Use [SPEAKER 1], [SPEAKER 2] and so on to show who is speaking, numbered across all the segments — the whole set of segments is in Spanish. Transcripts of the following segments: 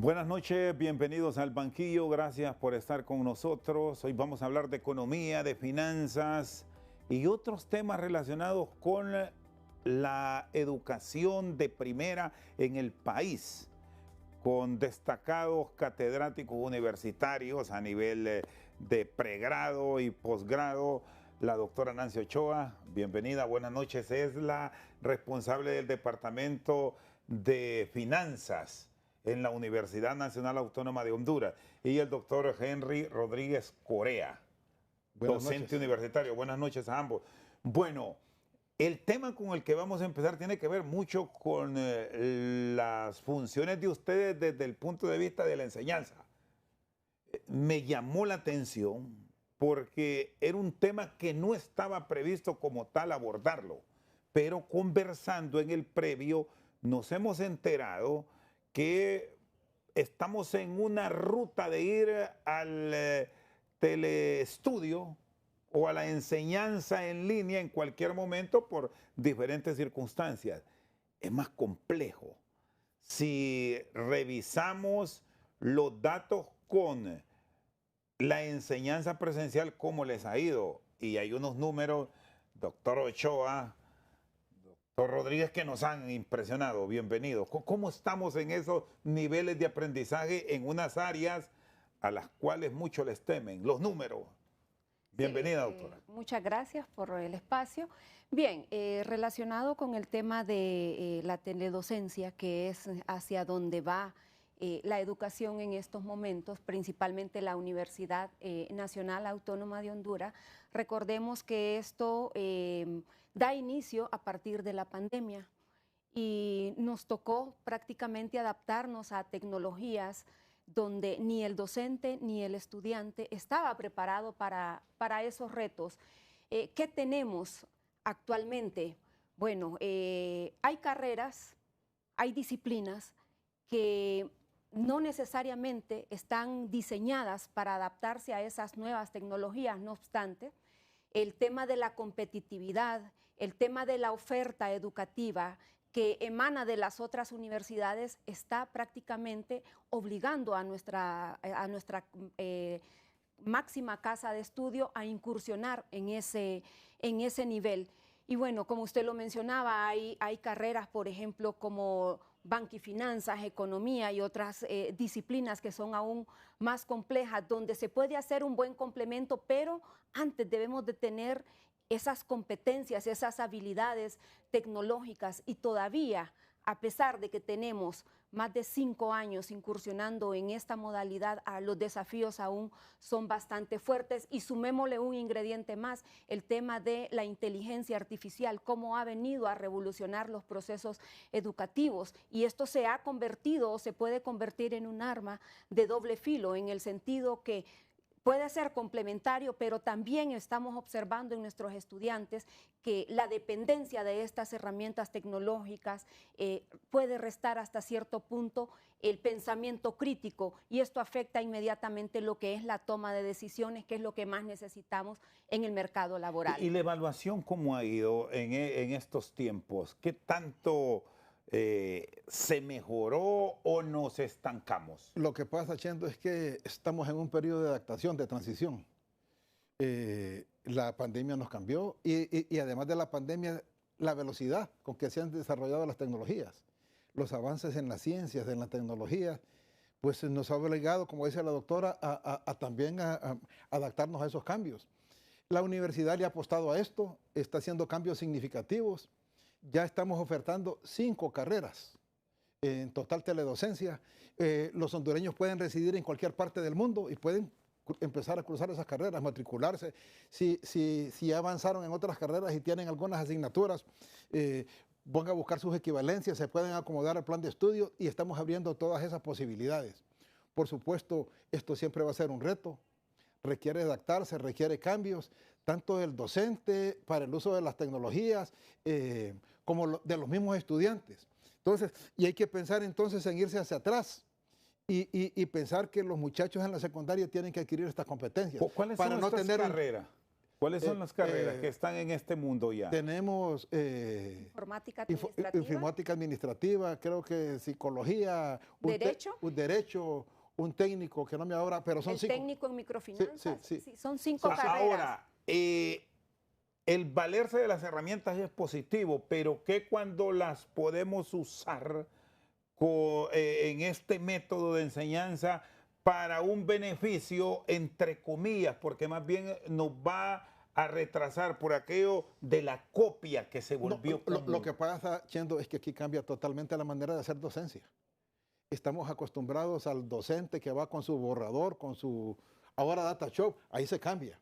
[SPEAKER 1] Buenas noches, bienvenidos al banquillo, gracias por estar con nosotros. Hoy vamos a hablar de economía, de finanzas y otros temas relacionados con la educación de primera en el país, con destacados catedráticos universitarios a nivel de pregrado y posgrado. La doctora Nancy Ochoa, bienvenida, buenas noches, es la responsable del Departamento de Finanzas en la Universidad Nacional Autónoma de Honduras, y el doctor Henry Rodríguez Corea, docente universitario. Buenas noches a ambos. Bueno, el tema con el que vamos a empezar tiene que ver mucho con las funciones de ustedes desde el punto de vista de la enseñanza. Me llamó la atención porque era un tema que no estaba previsto como tal abordarlo, pero conversando en el previo nos hemos enterado que estamos en una ruta de ir al teleestudio o a la enseñanza en línea en cualquier momento por diferentes circunstancias. Es más complejo. Si revisamos los datos con la enseñanza presencial, ¿cómo les ha ido? Y hay unos números, doctor Ochoa, doctor Rodríguez, que nos han impresionado. Bienvenidos. ¿Cómo estamos en esos niveles de aprendizaje en unas áreas a las cuales muchos les temen? Los números. Bienvenida, doctora.
[SPEAKER 2] Muchas gracias por el espacio. Bien, relacionado con el tema de la teledocencia, que es hacia donde va la educación en estos momentos, principalmente la Universidad Nacional Autónoma de Honduras. Recordemos que esto da inicio a partir de la pandemia y nos tocó prácticamente adaptarnos a tecnologías donde ni el docente ni el estudiante estaba preparado para esos retos. ¿Qué tenemos actualmente? Bueno, hay carreras, hay disciplinas que no necesariamente están diseñadas para adaptarse a esas nuevas tecnologías. No obstante, el tema de la competitividad, el tema de la oferta educativa que emana de las otras universidades está prácticamente obligando a nuestra máxima casa de estudio a incursionar en ese nivel. Y bueno, como usted lo mencionaba, hay carreras, por ejemplo, como banca y finanzas, economía y otras disciplinas que son aún más complejas, donde se puede hacer un buen complemento, pero antes debemos de tener esas competencias, esas habilidades tecnológicas, y todavía, a pesar de que tenemos más de 5 años incursionando en esta modalidad, los desafíos aún son bastante fuertes. Y sumémosle un ingrediente más, el tema de la inteligencia artificial, cómo ha venido a revolucionar los procesos educativos, y esto se ha convertido o se puede convertir en un arma de doble filo, en el sentido que puede ser complementario, pero también estamos observando en nuestros estudiantes que la dependencia de estas herramientas tecnológicas puede restar hasta cierto punto el pensamiento crítico, y esto afecta inmediatamente lo que es la toma de decisiones, que es lo que más necesitamos en el mercado laboral.
[SPEAKER 1] ¿Y la evaluación cómo ha ido en estos tiempos? ¿Qué tanto se mejoró o nos estancamos?
[SPEAKER 3] Lo que pasa, Chendo, es que estamos en un periodo de adaptación, de transición. La pandemia nos cambió y además de la pandemia, la velocidad con que se han desarrollado las tecnologías, los avances en las ciencias, en la tecnología, pues nos ha obligado, como dice la doctora, también a adaptarnos a esos cambios. La universidad le ha apostado a esto, está haciendo cambios significativos. Ya estamos ofertando 5 carreras en total teledocencia. Los hondureños pueden residir en cualquier parte del mundo y pueden empezar a cruzar esas carreras, matricularse. Si ya avanzaron en otras carreras y tienen algunas asignaturas, van a buscar sus equivalencias, se pueden acomodar al plan de estudio, y estamos abriendo todas esas posibilidades. Por supuesto, esto siempre va a ser un reto. Requiere adaptarse, requiere cambios, tanto del docente para el uso de las tecnologías, como de los mismos estudiantes. Entonces, y hay que pensar entonces en irse hacia atrás y pensar que los muchachos en la secundaria tienen que adquirir estas competencias.
[SPEAKER 1] ¿Cuáles son estas carreras? ¿Cuáles son las carreras que están en este mundo ya?
[SPEAKER 3] Tenemos informática administrativa, creo que psicología,
[SPEAKER 2] derecho,
[SPEAKER 3] un derecho, un técnico que no me ahora, pero son cinco.
[SPEAKER 2] Técnico en microfinanzas,
[SPEAKER 3] sí.
[SPEAKER 2] Son 5 carreras.
[SPEAKER 1] Ahora, el valerse de las herramientas es positivo, pero ¿qué cuando las podemos usar en este método de enseñanza para un beneficio, entre comillas, porque más bien nos va a retrasar por aquello de la copia que se volvió
[SPEAKER 3] lo que pasa, Chendo, es que aquí cambia totalmente la manera de hacer docencia. Estamos acostumbrados al docente que va con su borrador, con su ahora DataShop, ahí se cambia.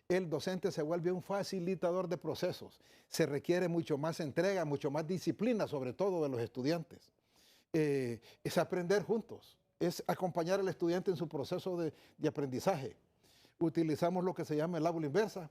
[SPEAKER 3] El docente se vuelve un facilitador de procesos. Se requiere mucho más entrega, mucho más disciplina, sobre todo de los estudiantes. Es aprender juntos, es acompañar al estudiante en su proceso de aprendizaje. Utilizamos lo que se llama el aula inversa,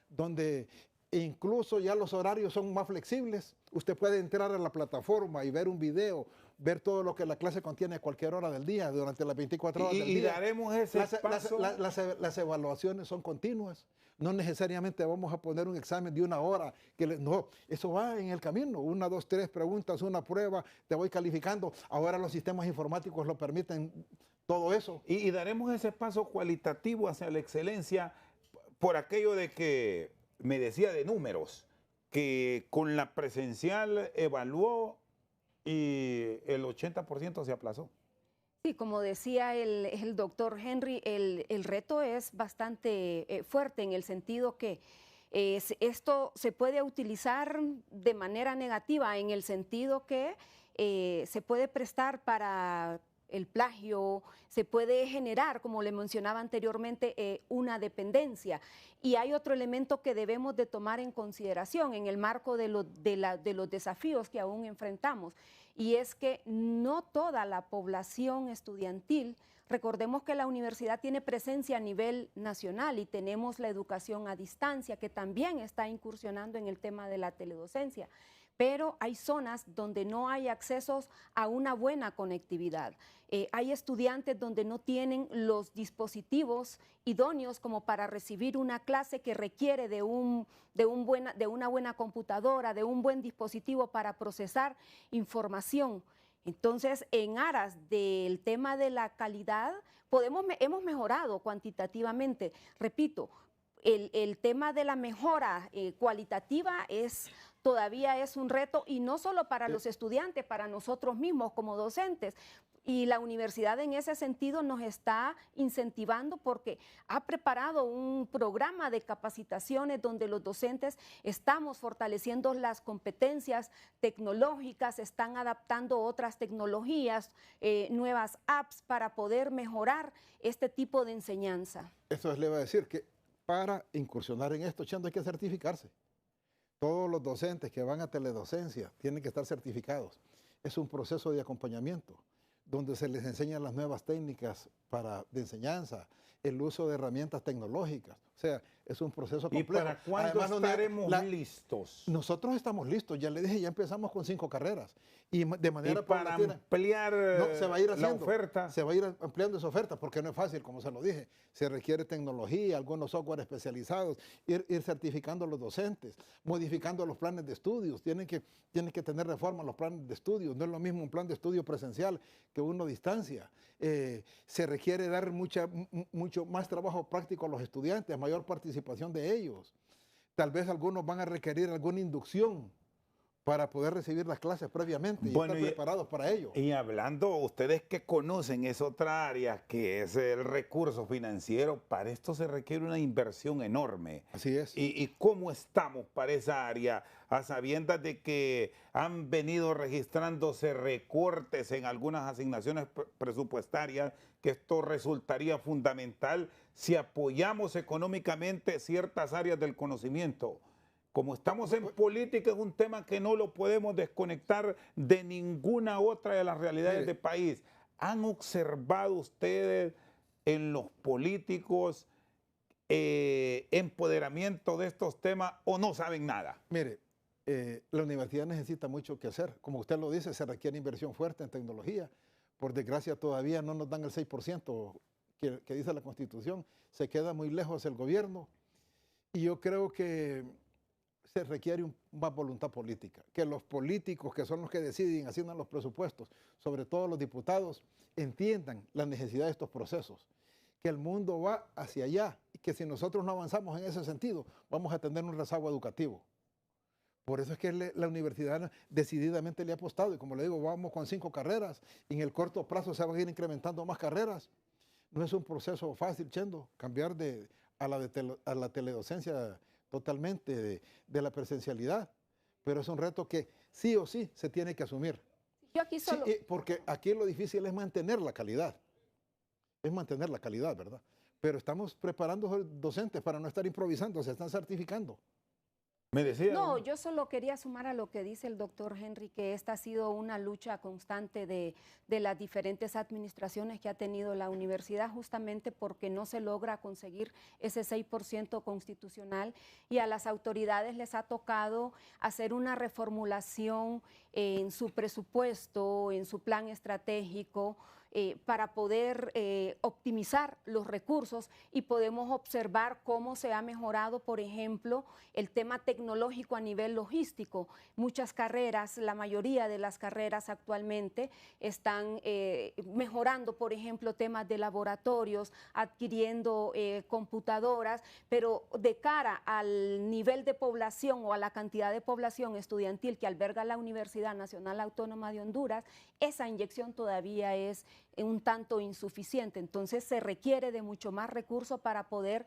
[SPEAKER 3] donde incluso ya los horarios son más flexibles. Usted puede entrar a la plataforma y ver un video, ver todo lo que la clase contiene a cualquier hora del día, durante las 24 horas del día.
[SPEAKER 1] Y daremos ese paso.
[SPEAKER 3] Las evaluaciones son continuas. No necesariamente vamos a poner un examen de 1 hora. No, eso va en el camino. 1, 2, 3 preguntas, una prueba, te voy calificando. Ahora los sistemas informáticos lo permiten todo eso.
[SPEAKER 1] Y daremos ese paso cualitativo hacia la excelencia por aquello de que me decía de números, que con la presencial evaluó y el 80% se aplazó.
[SPEAKER 2] Sí, como decía el doctor Henry, el reto es bastante fuerte en el sentido que esto se puede utilizar de manera negativa, en el sentido que se puede prestar para el plagio, se puede generar, como le mencionaba anteriormente, una dependencia. Y hay otro elemento que debemos de tomar en consideración en el marco de los desafíos que aún enfrentamos, y es que no toda la población estudiantil, recordemos que la universidad tiene presencia a nivel nacional y tenemos la educación a distancia, que también está incursionando en el tema de la teledocencia, pero hay zonas donde no hay accesos a una buena conectividad. Hay estudiantes donde no tienen los dispositivos idóneos como para recibir una clase que requiere de una buena computadora, de un buen dispositivo para procesar información. Entonces, en aras del tema de la calidad, hemos mejorado cuantitativamente. Repito, el tema de la mejora cualitativa todavía es un reto, y no solo para los estudiantes, para nosotros mismos como docentes. Y la universidad en ese sentido nos está incentivando porque ha preparado un programa de capacitaciones donde los docentes estamos fortaleciendo las competencias tecnológicas, están adaptando otras tecnologías, nuevas apps para poder mejorar este tipo de enseñanza.
[SPEAKER 3] Eso le iba a decir, que para incursionar en esto, Chendo, hay que certificarse. Todos los docentes que van a teledocencia tienen que estar certificados. Es un proceso de acompañamiento donde se les enseñan las nuevas técnicas de enseñanza, el uso de herramientas tecnológicas. O sea, es un proceso complejo.
[SPEAKER 1] ¿Y para cuándo estaremos listos?
[SPEAKER 3] Nosotros estamos listos, ya le dije, ya empezamos con 5 carreras. Y de manera
[SPEAKER 1] para ampliar
[SPEAKER 3] se va a ir haciendo,
[SPEAKER 1] la oferta.
[SPEAKER 3] Se va a ir ampliando esa oferta, porque no es fácil, como se lo dije. Se requiere tecnología, algunos software especializados, ir certificando a los docentes, modificando los planes de estudios. Tienen que tener reforma los planes de estudios. No es lo mismo un plan de estudio presencial que uno a distancia. Se requiere dar mucho más trabajo práctico a los estudiantes, mayor participación de ellos. Tal vez algunos van a requerir alguna inducción para poder recibir las clases previamente y estar preparados para ello.
[SPEAKER 1] Y hablando, ustedes que conocen esa otra área que es el recurso financiero, para esto se requiere una inversión enorme.
[SPEAKER 3] Así es.
[SPEAKER 1] ¿Y cómo estamos para esa área, a sabiendas de que han venido registrándose recortes en algunas asignaciones presupuestarias, que esto resultaría fundamental si apoyamos económicamente ciertas áreas del conocimiento? Como estamos en política, es un tema que no lo podemos desconectar de ninguna otra de las realidades del país. ¿Han observado ustedes en los políticos empoderamiento de estos temas o no saben nada?
[SPEAKER 3] Mire, la universidad necesita mucho que hacer. Como usted lo dice, se requiere inversión fuerte en tecnología. Por desgracia, todavía no nos dan el 6% que dice la Constitución. Se queda muy lejos el gobierno. Y yo creo que se requiere más voluntad política, que los políticos que son los que deciden, asignan los presupuestos, sobre todo los diputados, entiendan la necesidad de estos procesos, que el mundo va hacia allá y que si nosotros no avanzamos en ese sentido, vamos a tener un rezago educativo. Por eso es que la universidad decididamente le ha apostado y como le digo, vamos con 5 carreras y en el corto plazo se van a ir incrementando más carreras. No es un proceso fácil, Chendo, cambiar a la teledocencia totalmente de la presencialidad, pero es un reto que sí o sí se tiene que asumir.
[SPEAKER 2] Yo aquí solo...
[SPEAKER 3] Sí, porque aquí lo difícil es mantener la calidad, ¿verdad? Pero estamos preparando docentes para no estar improvisando, se están certificando.
[SPEAKER 1] Me decía.
[SPEAKER 2] No, yo solo quería sumar a lo que dice el doctor Henry, que esta ha sido una lucha constante de las diferentes administraciones que ha tenido la universidad, justamente porque no se logra conseguir ese 6% constitucional y a las autoridades les ha tocado hacer una reformulación en su presupuesto, en su plan estratégico, para poder optimizar los recursos y podemos observar cómo se ha mejorado, por ejemplo, el tema tecnológico a nivel logístico. Muchas carreras, la mayoría de las carreras actualmente están mejorando, por ejemplo, temas de laboratorios, adquiriendo computadoras, pero de cara al nivel de población o a la cantidad de población estudiantil que alberga la Universidad Nacional Autónoma de Honduras, esa inyección todavía es un tanto insuficiente, entonces se requiere de mucho más recursos para poder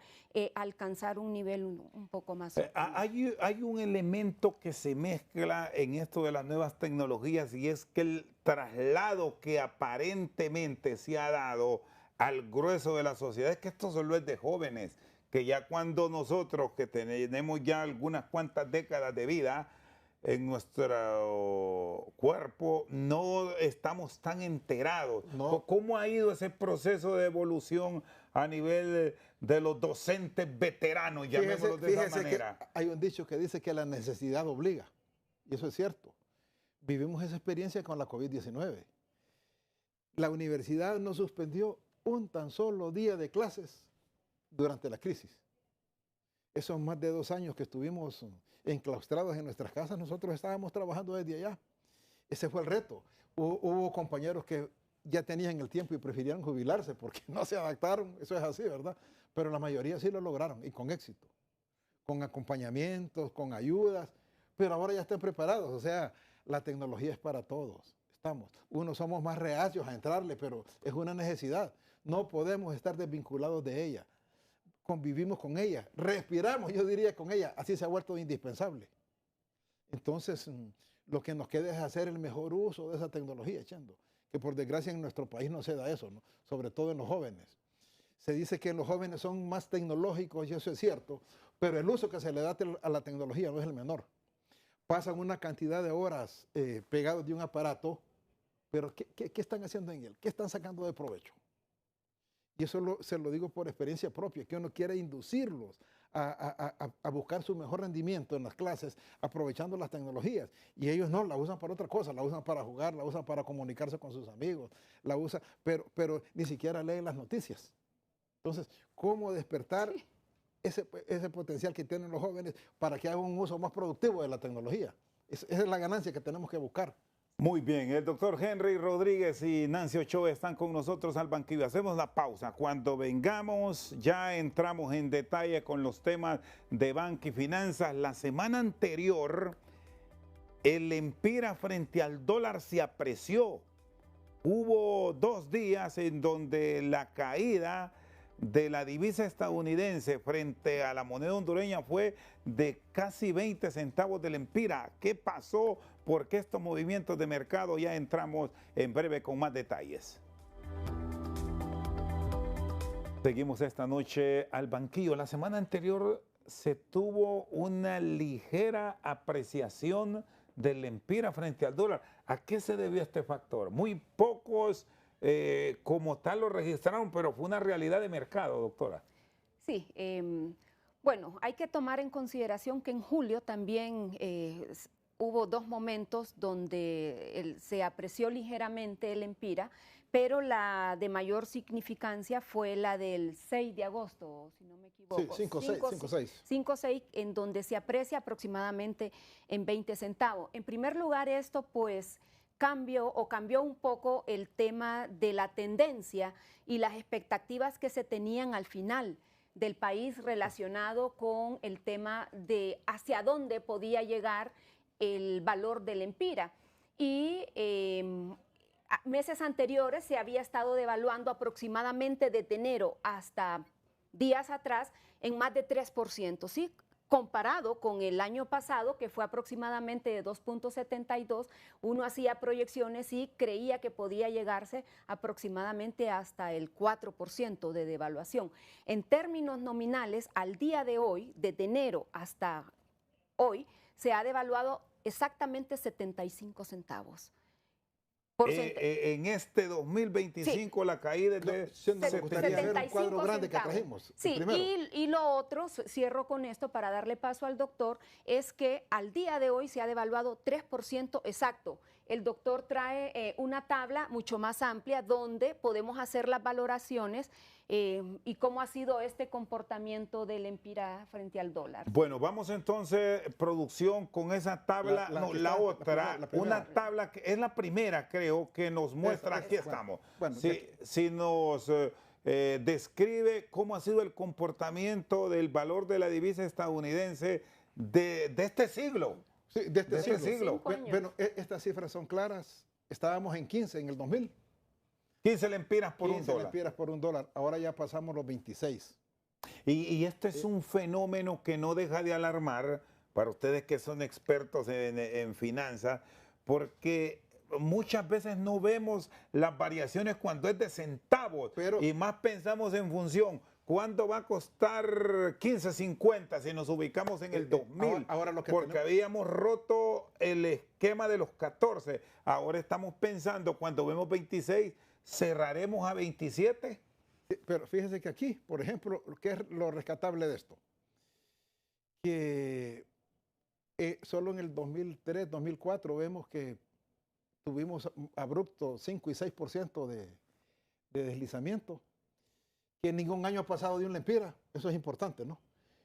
[SPEAKER 2] alcanzar un nivel un poco más óptimo.
[SPEAKER 1] Hay un elemento que se mezcla en esto de las nuevas tecnologías y es que el traslado que aparentemente se ha dado al grueso de la sociedad es que esto solo es de jóvenes, que ya cuando nosotros que tenemos ya algunas cuantas décadas de vida, en nuestro cuerpo no estamos tan enterados.
[SPEAKER 3] No.
[SPEAKER 1] ¿Cómo ha ido ese proceso de evolución a nivel de los docentes veteranos, llamémoslo de esa manera?
[SPEAKER 3] Que hay un dicho que dice que la necesidad obliga, y eso es cierto. Vivimos esa experiencia con la COVID-19. La universidad no suspendió un tan solo día de clases durante la crisis. Esos más de 2 años que estuvimos enclaustrados en nuestras casas, nosotros estábamos trabajando desde allá. Ese fue el reto. Hubo compañeros que ya tenían el tiempo y prefirieron jubilarse porque no se adaptaron, eso es así, ¿verdad? Pero la mayoría sí lo lograron y con éxito, con acompañamientos, con ayudas, pero ahora ya están preparados, o sea, la tecnología es para todos. Unos somos más reacios a entrarle, pero es una necesidad. No podemos estar desvinculados de ella. Convivimos con ella, respiramos, yo diría, con ella, así se ha vuelto indispensable. Entonces, lo que nos queda es hacer el mejor uso de esa tecnología, Chendo, que por desgracia en nuestro país no se da eso, ¿no? Sobre todo en los jóvenes. Se dice que los jóvenes son más tecnológicos y eso es cierto, pero el uso que se le da a la tecnología no es el menor. Pasan una cantidad de horas pegados de un aparato, pero ¿qué están haciendo en él? ¿Qué están sacando de provecho? Y eso se lo digo por experiencia propia, que uno quiere inducirlos a buscar su mejor rendimiento en las clases, aprovechando las tecnologías. Y ellos no, la usan para otra cosa, la usan para jugar, la usan para comunicarse con sus amigos, la usan, pero ni siquiera leen las noticias. Entonces, ¿cómo despertar ese potencial que tienen los jóvenes para que hagan un uso más productivo de la tecnología? Esa es la ganancia que tenemos que buscar.
[SPEAKER 1] Muy bien, el doctor Henry Rodríguez y Nancy Ochoa están con nosotros al banquillo. Hacemos la pausa. Cuando vengamos ya entramos en detalle con los temas de banca y finanzas. La semana anterior el empira frente al dólar se apreció. Hubo 2 días en donde la caída de la divisa estadounidense frente a la moneda hondureña fue de casi 20 centavos del empira. ¿Qué pasó? ¿Por qué estos movimientos de mercado? Ya entramos en breve con más detalles. Seguimos esta noche al banquillo. La semana anterior se tuvo una ligera apreciación del empira frente al dólar. ¿A qué se debió este factor? Muy pocos como tal lo registraron, pero fue una realidad de mercado, doctora.
[SPEAKER 2] Sí, bueno, hay que tomar en consideración que en julio también hubo dos momentos donde se apreció ligeramente el Empira, pero la de mayor significancia fue la del 6 de agosto, si no me equivoco.
[SPEAKER 3] Sí, 5.6.
[SPEAKER 2] 5.6, en donde se aprecia aproximadamente en 20 centavos. En primer lugar, esto pues cambió un poco el tema de la tendencia y las expectativas que se tenían al final del país relacionado con el tema de hacia dónde podía llegar el valor del Empira. Y meses anteriores se había estado devaluando aproximadamente desde enero hasta días atrás en más de 3%, ¿sí? Comparado con el año pasado, que fue aproximadamente de 2.72, uno hacía proyecciones y creía que podía llegarse aproximadamente hasta el 4% de devaluación. En términos nominales, al día de hoy, desde enero hasta hoy, se ha devaluado exactamente 75 centavos.
[SPEAKER 1] En este 2025 la caída es de
[SPEAKER 3] me gustaría ver un cuadro grande que trajimos.
[SPEAKER 2] Sí, y lo otro, cierro con esto para darle paso al doctor, es que al día de hoy se ha devaluado 3% exacto. El doctor trae una tabla mucho más amplia donde podemos hacer las valoraciones y cómo ha sido este comportamiento del Empira frente al dólar.
[SPEAKER 1] Bueno, vamos entonces, producción, con esa tabla, la otra, una tabla que es la primera, creo, que nos muestra, aquí estamos. Bueno, si nos describe cómo ha sido el comportamiento del valor de la divisa estadounidense de este siglo.
[SPEAKER 3] Sí, de este siglo. Bueno, estas cifras son claras. Estábamos en 15 en el 2000.
[SPEAKER 1] 15 lempiras por un dólar.
[SPEAKER 3] 15 lempiras por un dólar. Ahora ya pasamos los 26.
[SPEAKER 1] Y este es un fenómeno que no deja de alarmar para ustedes que son expertos en finanzas, porque muchas veces no vemos las variaciones cuando es de centavos, y más pensamos en función. ¿Cuánto va a costar 15.50 si nos ubicamos en el 2000?
[SPEAKER 3] Ahora
[SPEAKER 1] porque habíamos roto el esquema de los 14. Ahora estamos pensando, cuando vemos 26, ¿cerraremos a 27?
[SPEAKER 3] Pero fíjese que aquí, por ejemplo, ¿qué es lo rescatable de esto? Que solo en el 2003, 2004 vemos que tuvimos abrupto 5 y 6% de deslizamiento, que ningún año ha pasado de un lempira. Eso es importante, ¿no?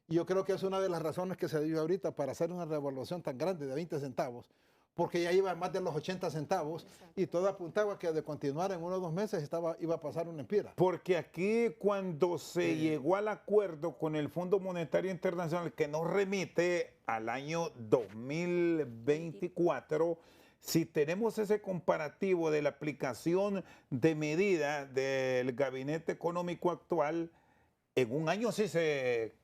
[SPEAKER 3] Y yo creo que es una de las razones que se dio ahorita para hacer una revaluación tan grande de 20 centavos, porque ya iba más de los 80 centavos. Exacto. Y todo apuntaba que de continuar en 1 o 2 meses iba a pasar un lempira.
[SPEAKER 1] Porque aquí cuando se llegó al acuerdo con el Fondo Monetario Internacional que nos remite al año 2024, si tenemos ese comparativo de la aplicación de medidas del gabinete económico actual, en un año sí se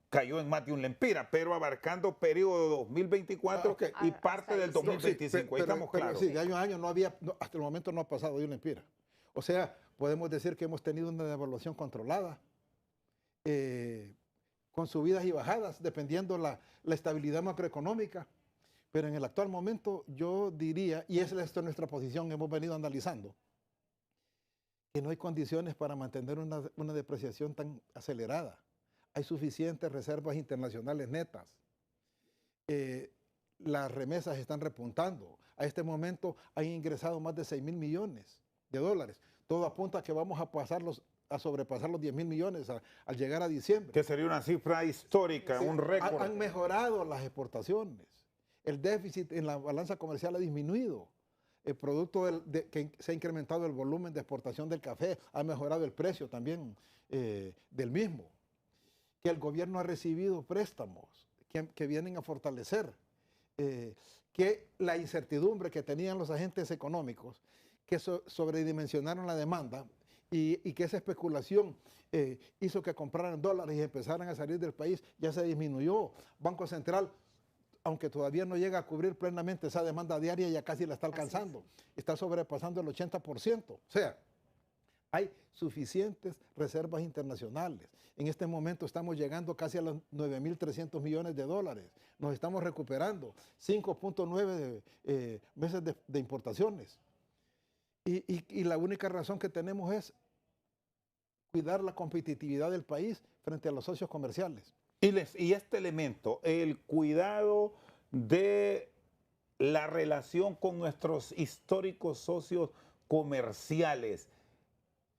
[SPEAKER 1] cayó en más de un lempira, pero abarcando periodo 2024 y parte del 2025. Ahí estamos claros.
[SPEAKER 3] Sí, de año a año hasta el momento no ha pasado de un lempira. O sea, podemos decir que hemos tenido una devaluación controlada, con subidas y bajadas, dependiendo la estabilidad macroeconómica. Pero en el actual momento yo diría, y esta es nuestra posición, hemos venido analizando, que no hay condiciones para mantener una depreciación tan acelerada. Hay suficientes reservas internacionales netas. Las remesas están repuntando. A este momento han ingresado más de 6.000 millones de dólares. Todo apunta a que vamos a sobrepasar los 10.000 millones al llegar a diciembre.
[SPEAKER 1] Que sería una cifra histórica, sí, un récord.
[SPEAKER 3] Han mejorado las exportaciones. El déficit en la balanza comercial ha disminuido. El producto que se ha incrementado el volumen de exportación del café, ha mejorado el precio también del mismo. Que el gobierno ha recibido préstamos que vienen a fortalecer. Que la incertidumbre que tenían los agentes económicos, que sobredimensionaron la demanda y que esa especulación hizo que compraran dólares y empezaran a salir del país, ya se disminuyó. Banco Central, aunque todavía no llega a cubrir plenamente esa demanda diaria, ya casi la está alcanzando. Está sobrepasando el 80%. O sea, hay suficientes reservas internacionales. En este momento estamos llegando casi a los 9.300 millones de dólares. Nos estamos recuperando 5.9 meses de importaciones. Y la única razón que tenemos es cuidar la competitividad del país frente a los socios comerciales.
[SPEAKER 1] Y este elemento, el cuidado de la relación con nuestros históricos socios comerciales.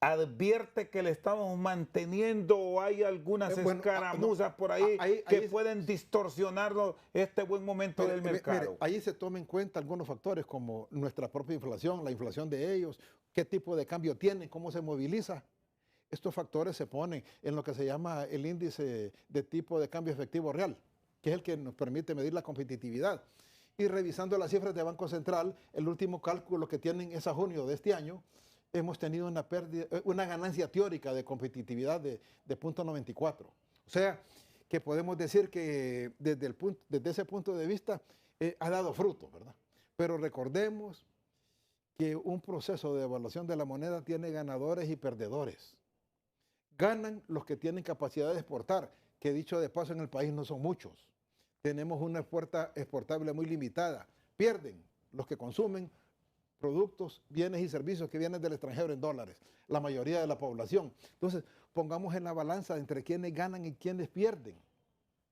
[SPEAKER 1] ¿Advierte que le estamos manteniendo o hay algunas escaramuzas por ahí que pueden distorsionar este buen momento del mercado?
[SPEAKER 3] Mire, ahí se toma en cuenta algunos factores como nuestra propia inflación, la inflación de ellos, qué tipo de cambio tienen, cómo se moviliza. Estos factores se ponen en lo que se llama el índice de tipo de cambio efectivo real, que es el que nos permite medir la competitividad. Y revisando las cifras de Banco Central, el último cálculo que tienen es a junio de este año, hemos tenido una ganancia teórica de competitividad de 0.94. O sea, que podemos decir que desde ese punto de vista ha dado fruto, ¿verdad? Pero recordemos que un proceso de evaluación de la moneda tiene ganadores y perdedores. Ganan los que tienen capacidad de exportar, que dicho de paso en el país no son muchos. Tenemos una oferta exportable muy limitada. Pierden los que consumen productos, bienes y servicios que vienen del extranjero en dólares, la mayoría de la población. Entonces, pongamos en la balanza entre quienes ganan y quienes pierden.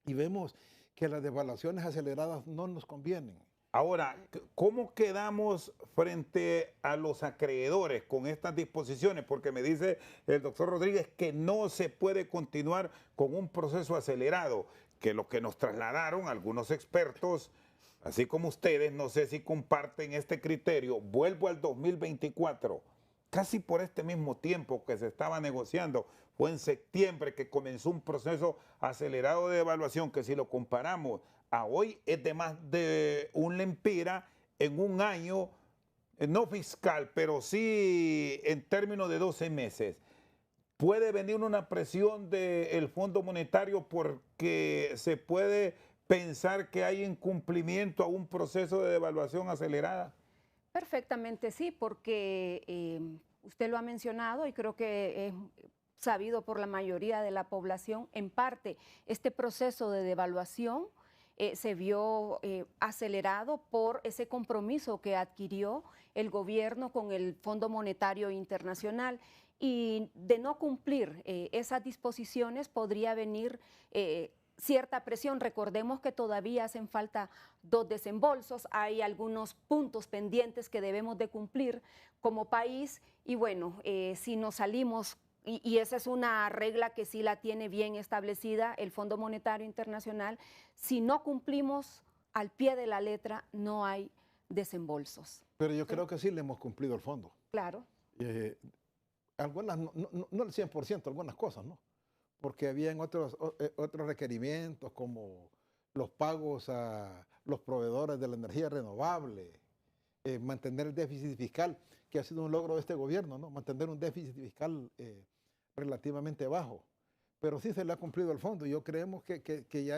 [SPEAKER 3] Y vemos que las devaluaciones aceleradas no nos convienen.
[SPEAKER 1] Ahora, ¿cómo quedamos frente a los acreedores con estas disposiciones? Porque me dice el doctor Rodríguez que no se puede continuar con un proceso acelerado, que lo que nos trasladaron algunos expertos, así como ustedes, no sé si comparten este criterio. Vuelvo al 2024, casi por este mismo tiempo que se estaba negociando, fue en septiembre que comenzó un proceso acelerado de evaluación que si lo comparamos a hoy es de más de un lempira en un año, no fiscal, pero sí en términos de 12 meses. Puede venir una presión del Fondo Monetario porque se puede pensar que hay incumplimiento a un proceso de devaluación acelerada.
[SPEAKER 2] Perfectamente sí, porque usted lo ha mencionado y creo que es sabido por la mayoría de la población. En parte, este proceso de devaluación se vio acelerado por ese compromiso que adquirió el gobierno con el Fondo Monetario Internacional, y de no cumplir esas disposiciones podría venir cierta presión. Recordemos que todavía hacen falta 2 desembolsos, hay algunos puntos pendientes que debemos de cumplir como país, y bueno, si nos salimos, y esa es una regla que sí la tiene bien establecida el Fondo Monetario Internacional, si no cumplimos al pie de la letra no hay desembolsos.
[SPEAKER 3] Pero yo creo que sí le hemos cumplido el fondo.
[SPEAKER 2] Claro.
[SPEAKER 3] Algunas, no el 100%, algunas cosas, ¿no? Porque habían otros requerimientos como los pagos a los proveedores de la energía renovable, mantener el déficit fiscal, que ha sido un logro de este gobierno, ¿no? Mantener un déficit fiscal relativamente bajo. Pero sí se le ha cumplido el fondo. Yo creemos que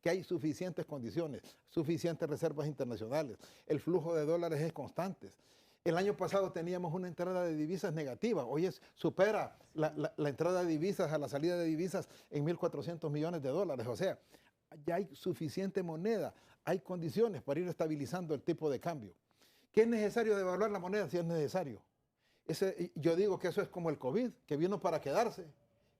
[SPEAKER 3] hay suficientes condiciones, suficientes reservas internacionales. El flujo de dólares es constante. El año pasado teníamos una entrada de divisas negativa. Hoy supera la entrada de divisas a la salida de divisas en 1.400 millones de dólares. O sea, ya hay suficiente moneda, hay condiciones para ir estabilizando el tipo de cambio. ¿Qué es necesario devaluar la moneda? Si es necesario. Yo digo que eso es como el COVID, que vino para quedarse,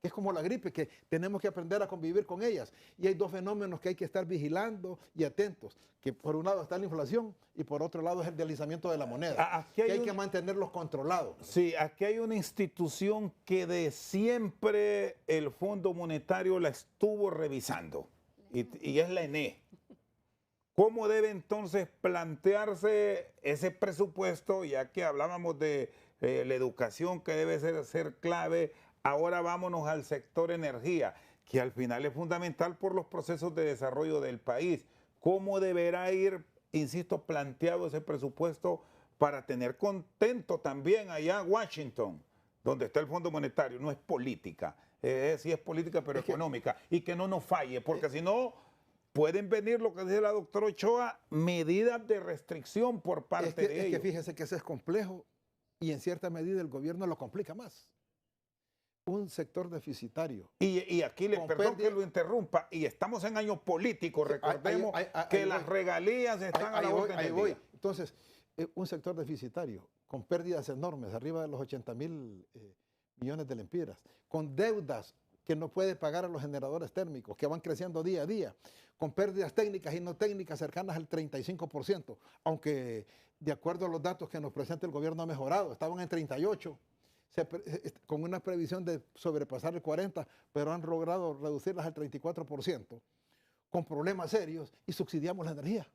[SPEAKER 3] que es como la gripe, que tenemos que aprender a convivir con ellas. Y hay 2 fenómenos que hay que estar vigilando y atentos, que por un lado está la inflación y por otro lado es el deslizamiento de la moneda, que hay que mantenerlos controlados.
[SPEAKER 1] Sí, aquí hay una institución que de siempre el Fondo Monetario la estuvo revisando, y es la ENE. ¿Cómo debe entonces plantearse ese presupuesto, ya que hablábamos de la educación que debe ser clave? Ahora vámonos al sector energía, que al final es fundamental por los procesos de desarrollo del país. ¿Cómo deberá ir, insisto, planteado ese presupuesto para tener contento también allá Washington, donde está el Fondo Monetario? No es política, sí es política, pero económica, y que no nos falle, porque si no pueden venir, lo que dice la doctora Ochoa, medidas de restricción por parte de ellos.
[SPEAKER 3] Es que fíjese que eso es complejo y en cierta medida el gobierno lo complica más. Un sector deficitario.
[SPEAKER 1] Y aquí le perdón que lo interrumpa, y estamos en años políticos, recordemos que las regalías están a la orden del día.
[SPEAKER 3] Entonces, un sector deficitario, con pérdidas enormes, arriba de los 80.000 millones de lempiras, con deudas que no puede pagar a los generadores térmicos, que van creciendo día a día, con pérdidas técnicas y no técnicas cercanas al 35%, aunque de acuerdo a los datos que nos presenta el gobierno ha mejorado, estaban en 38%, con una previsión de sobrepasar el 40%, pero han logrado reducirlas al 34%, con problemas serios, y subsidiamos la energía.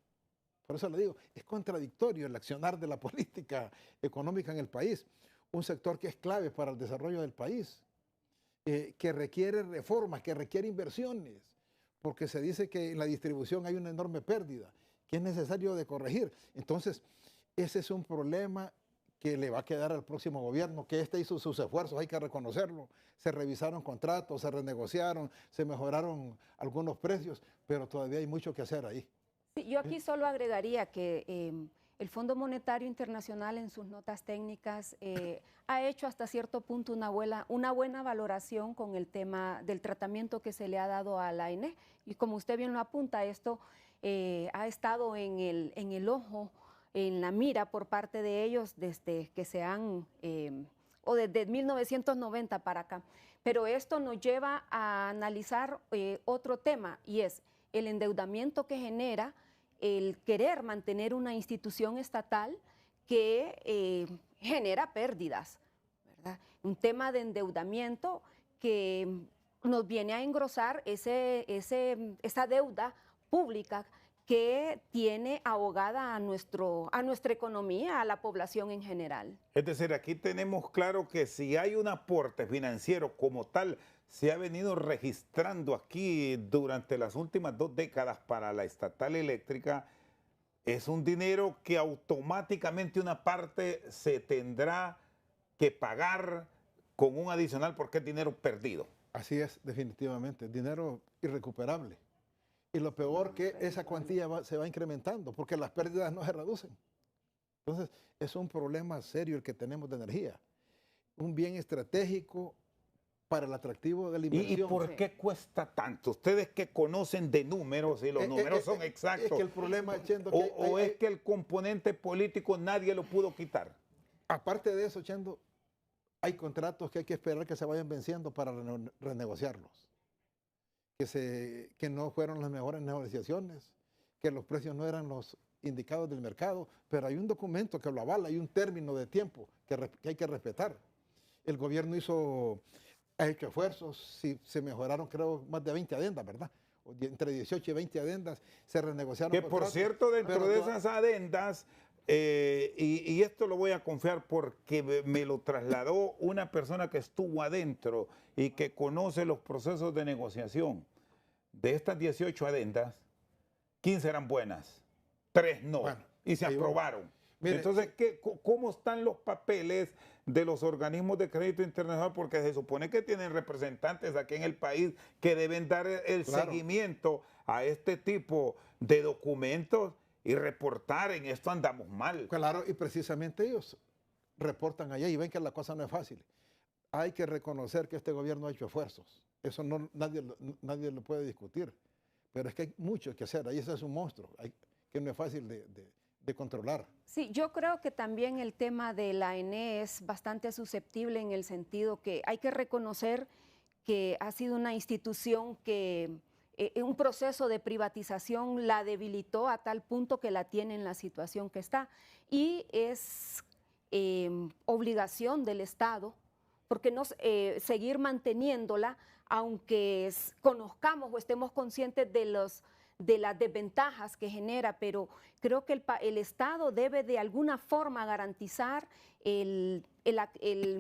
[SPEAKER 3] Por eso le digo, es contradictorio el accionar de la política económica en el país, un sector que es clave para el desarrollo del país, que requiere reformas, que requiere inversiones, porque se dice que en la distribución hay una enorme pérdida, que es necesario de corregir. Entonces, ese es un problema que le va a quedar al próximo gobierno, que hizo sus esfuerzos, hay que reconocerlo. Se revisaron contratos, se renegociaron, se mejoraron algunos precios, pero todavía hay mucho que hacer ahí.
[SPEAKER 2] Sí, yo aquí solo agregaría que el Fondo Monetario Internacional en sus notas técnicas ha hecho hasta cierto punto una buena valoración con el tema del tratamiento que se le ha dado a la ENE. Y como usted bien lo apunta, esto ha estado en el ojo, en la mira por parte de ellos desde que o desde 1990 para acá. Pero esto nos lleva a analizar otro tema, y es el endeudamiento que genera el querer mantener una institución estatal que genera pérdidas, ¿verdad? Un tema de endeudamiento que nos viene a engrosar esa deuda pública que tiene ahogada a nuestra economía, a la población en general.
[SPEAKER 1] Es decir, aquí tenemos claro que si hay un aporte financiero como tal, se ha venido registrando aquí durante las últimas 2 décadas para la estatal eléctrica, es un dinero que automáticamente una parte se tendrá que pagar con un adicional porque es dinero perdido.
[SPEAKER 3] Así es, definitivamente, dinero irrecuperable. Y lo peor que esa cuantía se va incrementando porque las pérdidas no se reducen. Entonces, es un problema serio el que tenemos de energía. Un bien estratégico para el atractivo de la inversión.
[SPEAKER 1] ¿Y por qué cuesta tanto? Ustedes que conocen de números y los números son exactos.
[SPEAKER 3] Es que el problema, Chendo,
[SPEAKER 1] es que el componente político nadie lo pudo quitar.
[SPEAKER 3] Aparte de eso, Chendo, hay contratos que hay que esperar que se vayan venciendo para renegociarlos. Que no fueron las mejores negociaciones, que los precios no eran los indicados del mercado, pero hay un documento que lo avala, hay un término de tiempo que hay que respetar. El gobierno ha hecho esfuerzos, se mejoraron creo más de 20 adendas, ¿verdad? Entre 18 y 20 adendas se renegociaron.
[SPEAKER 1] Que por cierto, dentro de esas adendas, y esto lo voy a confiar porque me lo trasladó una persona que estuvo adentro y que conoce los procesos de negociación. De estas 18 adendas, 15 eran buenas, 3 no, bueno, y se aprobaron. Mire, entonces, ¿cómo están los papeles de los organismos de crédito internacional? Porque se supone que tienen representantes aquí en el país que deben dar el seguimiento a este tipo de documentos y reportar. En esto andamos mal.
[SPEAKER 3] Claro, y precisamente ellos reportan allá y ven que la cosa no es fácil. Hay que reconocer que este gobierno ha hecho esfuerzos. Eso nadie lo puede discutir. Pero es que hay mucho que hacer. Ahí ese es un monstruo que no es fácil de controlar.
[SPEAKER 2] Sí, yo creo que también el tema de la ENE es bastante susceptible en el sentido que hay que reconocer que ha sido una institución que un proceso de privatización la debilitó a tal punto que la tiene en la situación que está. Y es obligación del Estado, porque no seguir manteniéndola, aunque conozcamos o estemos conscientes de las desventajas que genera, pero creo que el Estado debe de alguna forma garantizar el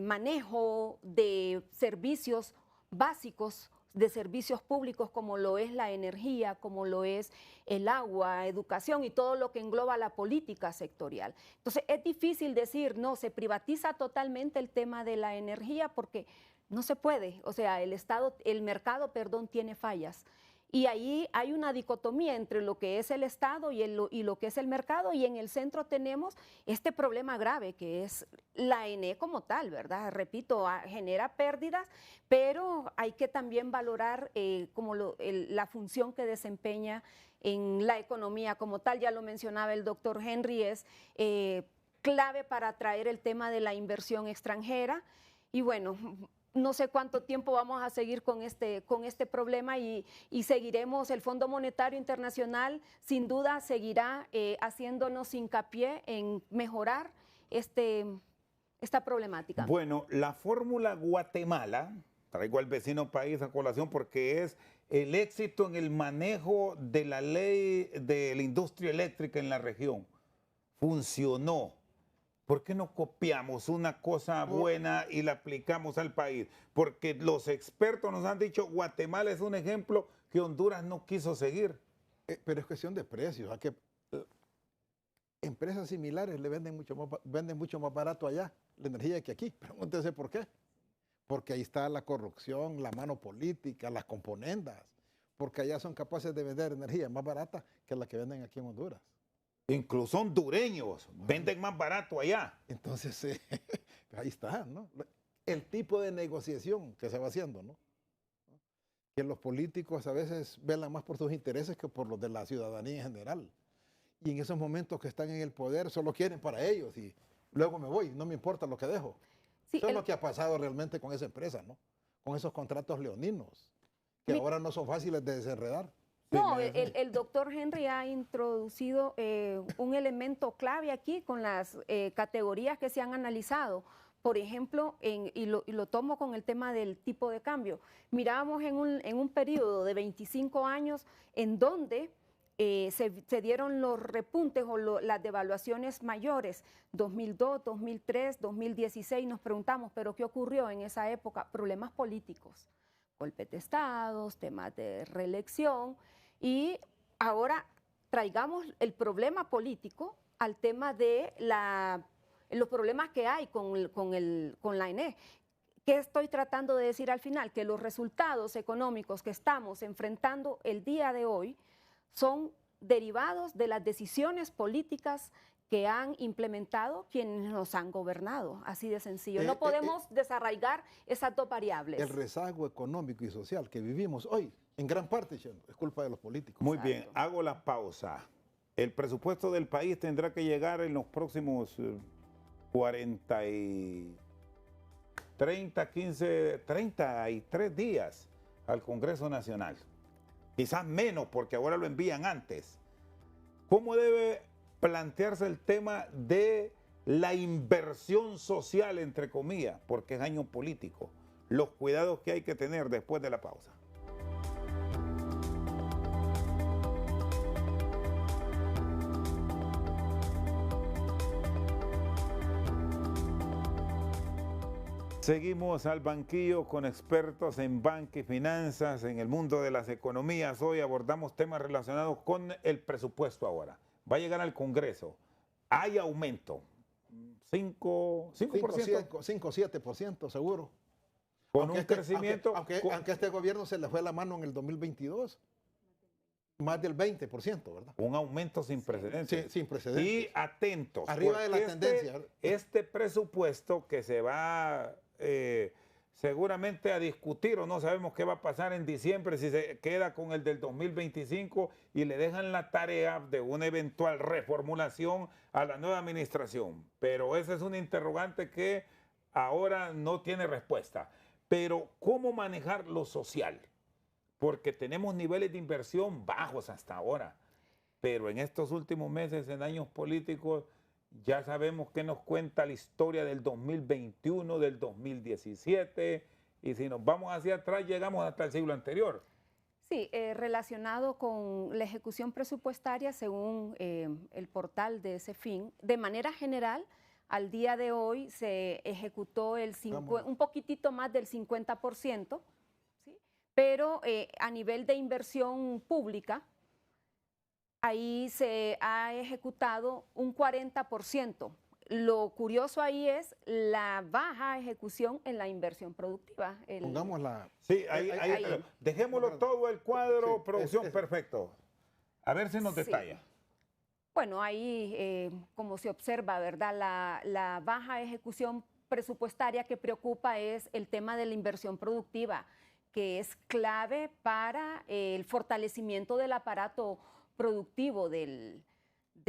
[SPEAKER 2] manejo de servicios básicos, de servicios públicos como lo es la energía, como lo es el agua, educación y todo lo que engloba la política sectorial. Entonces es difícil decir, no, se privatiza totalmente el tema de la energía porque no se puede, o sea, el mercado, tiene fallas. Y ahí hay una dicotomía entre lo que es el Estado y lo que es el mercado, y en el centro tenemos este problema grave que es la ENE como tal, ¿verdad? Repito, genera pérdidas, pero hay que también valorar la función que desempeña en la economía como tal. Ya lo mencionaba el doctor Henry, es clave para atraer el tema de la inversión extranjera. Y bueno, no sé cuánto tiempo vamos a seguir con este problema y seguiremos, el Fondo Monetario Internacional sin duda seguirá haciéndonos hincapié en mejorar esta problemática.
[SPEAKER 1] Bueno, la fórmula Guatemala, traigo al vecino país a colación porque es el éxito en el manejo de la ley de la industria eléctrica en la región. Funcionó. ¿Por qué no copiamos una cosa buena y la aplicamos al país? Porque los expertos nos han dicho Guatemala es un ejemplo que Honduras no quiso seguir.
[SPEAKER 3] Pero es cuestión de precios. Empresas similares le venden mucho más barato allá la energía que aquí. Pregúntese por qué. Porque ahí está la corrupción, la mano política, las componendas. Porque allá son capaces de vender energía más barata que la que venden aquí en Honduras.
[SPEAKER 1] Incluso hondureños venden más barato allá.
[SPEAKER 3] Entonces, ahí está, ¿no? El tipo de negociación que se va haciendo, ¿no? Que los políticos a veces velan más por sus intereses que por los de la ciudadanía en general. Y en esos momentos que están en el poder solo quieren para ellos y luego me voy, no me importa lo que dejo. Sí, eso es lo que ha pasado realmente con esa empresa, ¿no? Con esos contratos leoninos, que ahora no son fáciles de desenredar.
[SPEAKER 2] No, el doctor Henry ha introducido un elemento clave aquí con las categorías que se han analizado. Por ejemplo, y lo tomo con el tema del tipo de cambio. Mirábamos en un periodo de 25 años en donde se dieron los repuntes o las devaluaciones mayores, 2002, 2003, 2016, nos preguntamos, ¿pero qué ocurrió en esa época? Problemas políticos, golpes de estados, temas de reelección, y ahora traigamos el problema político al tema de los problemas que hay con la ENE. ¿Qué estoy tratando de decir al final? Que los resultados económicos que estamos enfrentando el día de hoy son derivados de las decisiones políticas que han implementado quienes nos han gobernado, así de sencillo. No podemos desarraigar esas dos variables.
[SPEAKER 3] El rezago económico y social que vivimos hoy, en gran parte, es culpa de los políticos.
[SPEAKER 1] Muy bien, hago la pausa. El presupuesto del país tendrá que llegar en los próximos 33 días al Congreso Nacional. Quizás menos, porque ahora lo envían antes. ¿Cómo debe plantearse el tema de la inversión social, entre comillas, porque es año político? Los cuidados que hay que tener después de la pausa. Seguimos al banquillo con expertos en banca y finanzas, en el mundo de las economías. Hoy abordamos temas relacionados con el presupuesto ahora. Va a llegar al Congreso. Hay aumento.
[SPEAKER 3] 5-7% seguro.
[SPEAKER 1] Con un crecimiento.
[SPEAKER 3] Aunque a este gobierno se le fue la mano en el 2022. Más del 20%, ¿verdad?
[SPEAKER 1] Un aumento sin precedentes.
[SPEAKER 3] Sí, sin precedentes.
[SPEAKER 1] Y atentos.
[SPEAKER 3] Arriba de la tendencia.
[SPEAKER 1] Este presupuesto que se va seguramente a discutir, o no sabemos qué va a pasar en diciembre, si se queda con el del 2025 y le dejan la tarea de una eventual reformulación a la nueva administración. Pero esa es una interrogante que ahora no tiene respuesta. Pero ¿cómo manejar lo social? Porque tenemos niveles de inversión bajos hasta ahora, pero en estos últimos meses, en años políticos, ya sabemos qué nos cuenta la historia del 2021, del 2017, y si nos vamos hacia atrás, llegamos hasta el siglo anterior.
[SPEAKER 2] Sí, relacionado con la ejecución presupuestaria, según el portal de CEFIN, de manera general, al día de hoy se ejecutó un poquitito más del 50%, pero a nivel de inversión pública, ahí se ha ejecutado un 40%. Lo curioso ahí es la baja ejecución en la inversión productiva.
[SPEAKER 3] Pongámosla.
[SPEAKER 1] Sí, dejémoslo todo el cuadro, sí, producción, perfecto. A ver si nos detalla. Sí.
[SPEAKER 2] Bueno, ahí, como se observa, ¿verdad? La baja ejecución presupuestaria que preocupa es el tema de la inversión productiva, que es clave para el fortalecimiento del aparato productivo del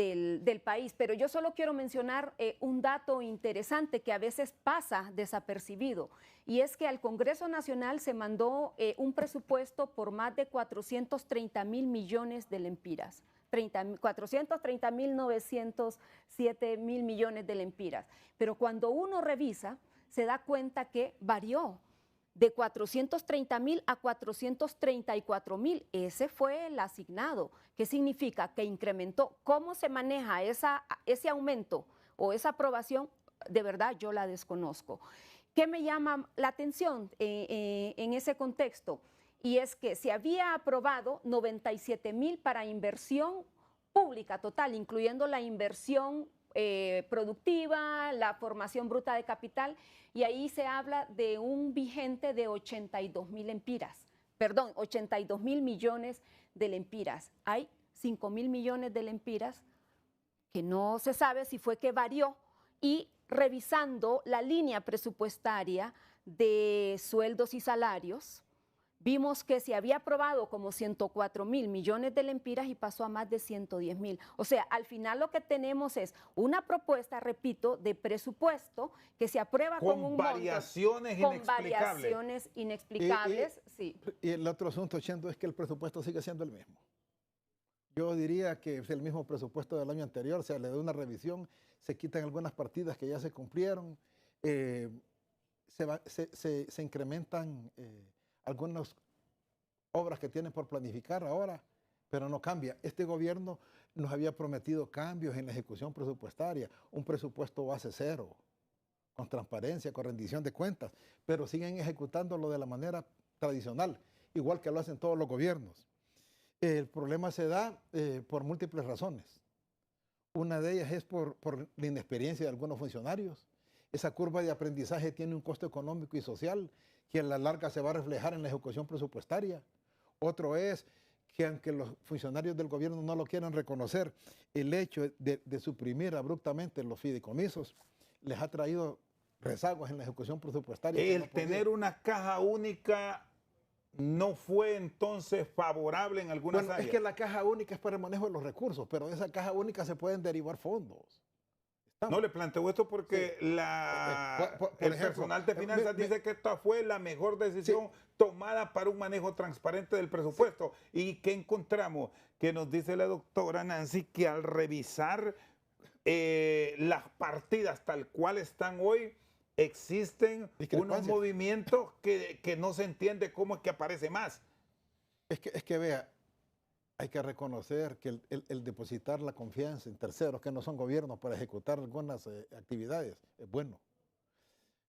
[SPEAKER 2] del país. Pero yo solo quiero mencionar un dato interesante que a veces pasa desapercibido, y es que al Congreso Nacional se mandó un presupuesto por más de 430.000 millones de lempiras. 430.907 millones de lempiras. Pero cuando uno revisa, se da cuenta que varió de 430.000 a 434.000. Ese fue el asignado. ¿Qué significa? Que incrementó. ¿Cómo se maneja ese aumento o esa aprobación? De verdad, yo la desconozco. ¿Qué me llama la atención en ese contexto? Y es que se había aprobado 97.000 para inversión pública total, incluyendo la inversión productiva, la formación bruta de capital, y ahí se habla de un vigente de 82.000 lempiras, perdón, 82.000 millones de lempiras. Hay 5.000 millones de lempiras que no se sabe si fue que varió, y revisando la línea presupuestaria de sueldos y salarios, vimos que se había aprobado como 104.000 millones de lempiras y pasó a más de 110.000. O sea, al final lo que tenemos es una propuesta, repito, de presupuesto que se aprueba con un
[SPEAKER 1] variaciones
[SPEAKER 2] monto,
[SPEAKER 1] inexplicables.
[SPEAKER 2] Con variaciones inexplicables, sí.
[SPEAKER 3] Y el otro asunto, Chendo, es que el presupuesto sigue siendo el mismo. Yo diría que es el mismo presupuesto del año anterior, se le da una revisión, se quitan algunas partidas que ya se cumplieron, se incrementan algunas obras que tienen por planificar ahora, pero no cambia. Este gobierno nos había prometido cambios en la ejecución presupuestaria, un presupuesto base cero, con transparencia, con rendición de cuentas, pero siguen ejecutándolo de la manera tradicional, igual que lo hacen todos los gobiernos. El problema se da por múltiples razones. Una de ellas es por la inexperiencia de algunos funcionarios. Esa curva de aprendizaje tiene un costo económico y social que a la larga se va a reflejar en la ejecución presupuestaria. Otro es que aunque los funcionarios del gobierno no lo quieran reconocer, el hecho de suprimir abruptamente los fideicomisos les ha traído rezagos en la ejecución presupuestaria.
[SPEAKER 1] El tener una caja única no fue entonces favorable en algunas áreas.
[SPEAKER 3] Es que la caja única es para el manejo de los recursos, pero de esa caja única se pueden derivar fondos.
[SPEAKER 1] No le planteo esto porque sí. El personal de finanzas dice que esta fue la mejor decisión tomada para un manejo transparente del presupuesto. ¿Y qué encontramos? Que nos dice la doctora Nancy que al revisar las partidas tal cual están hoy, existen unos movimientos que no se entiende cómo es que aparece más.
[SPEAKER 3] Es que vea, hay que reconocer que el depositar la confianza en terceros que no son gobiernos para ejecutar algunas actividades es bueno.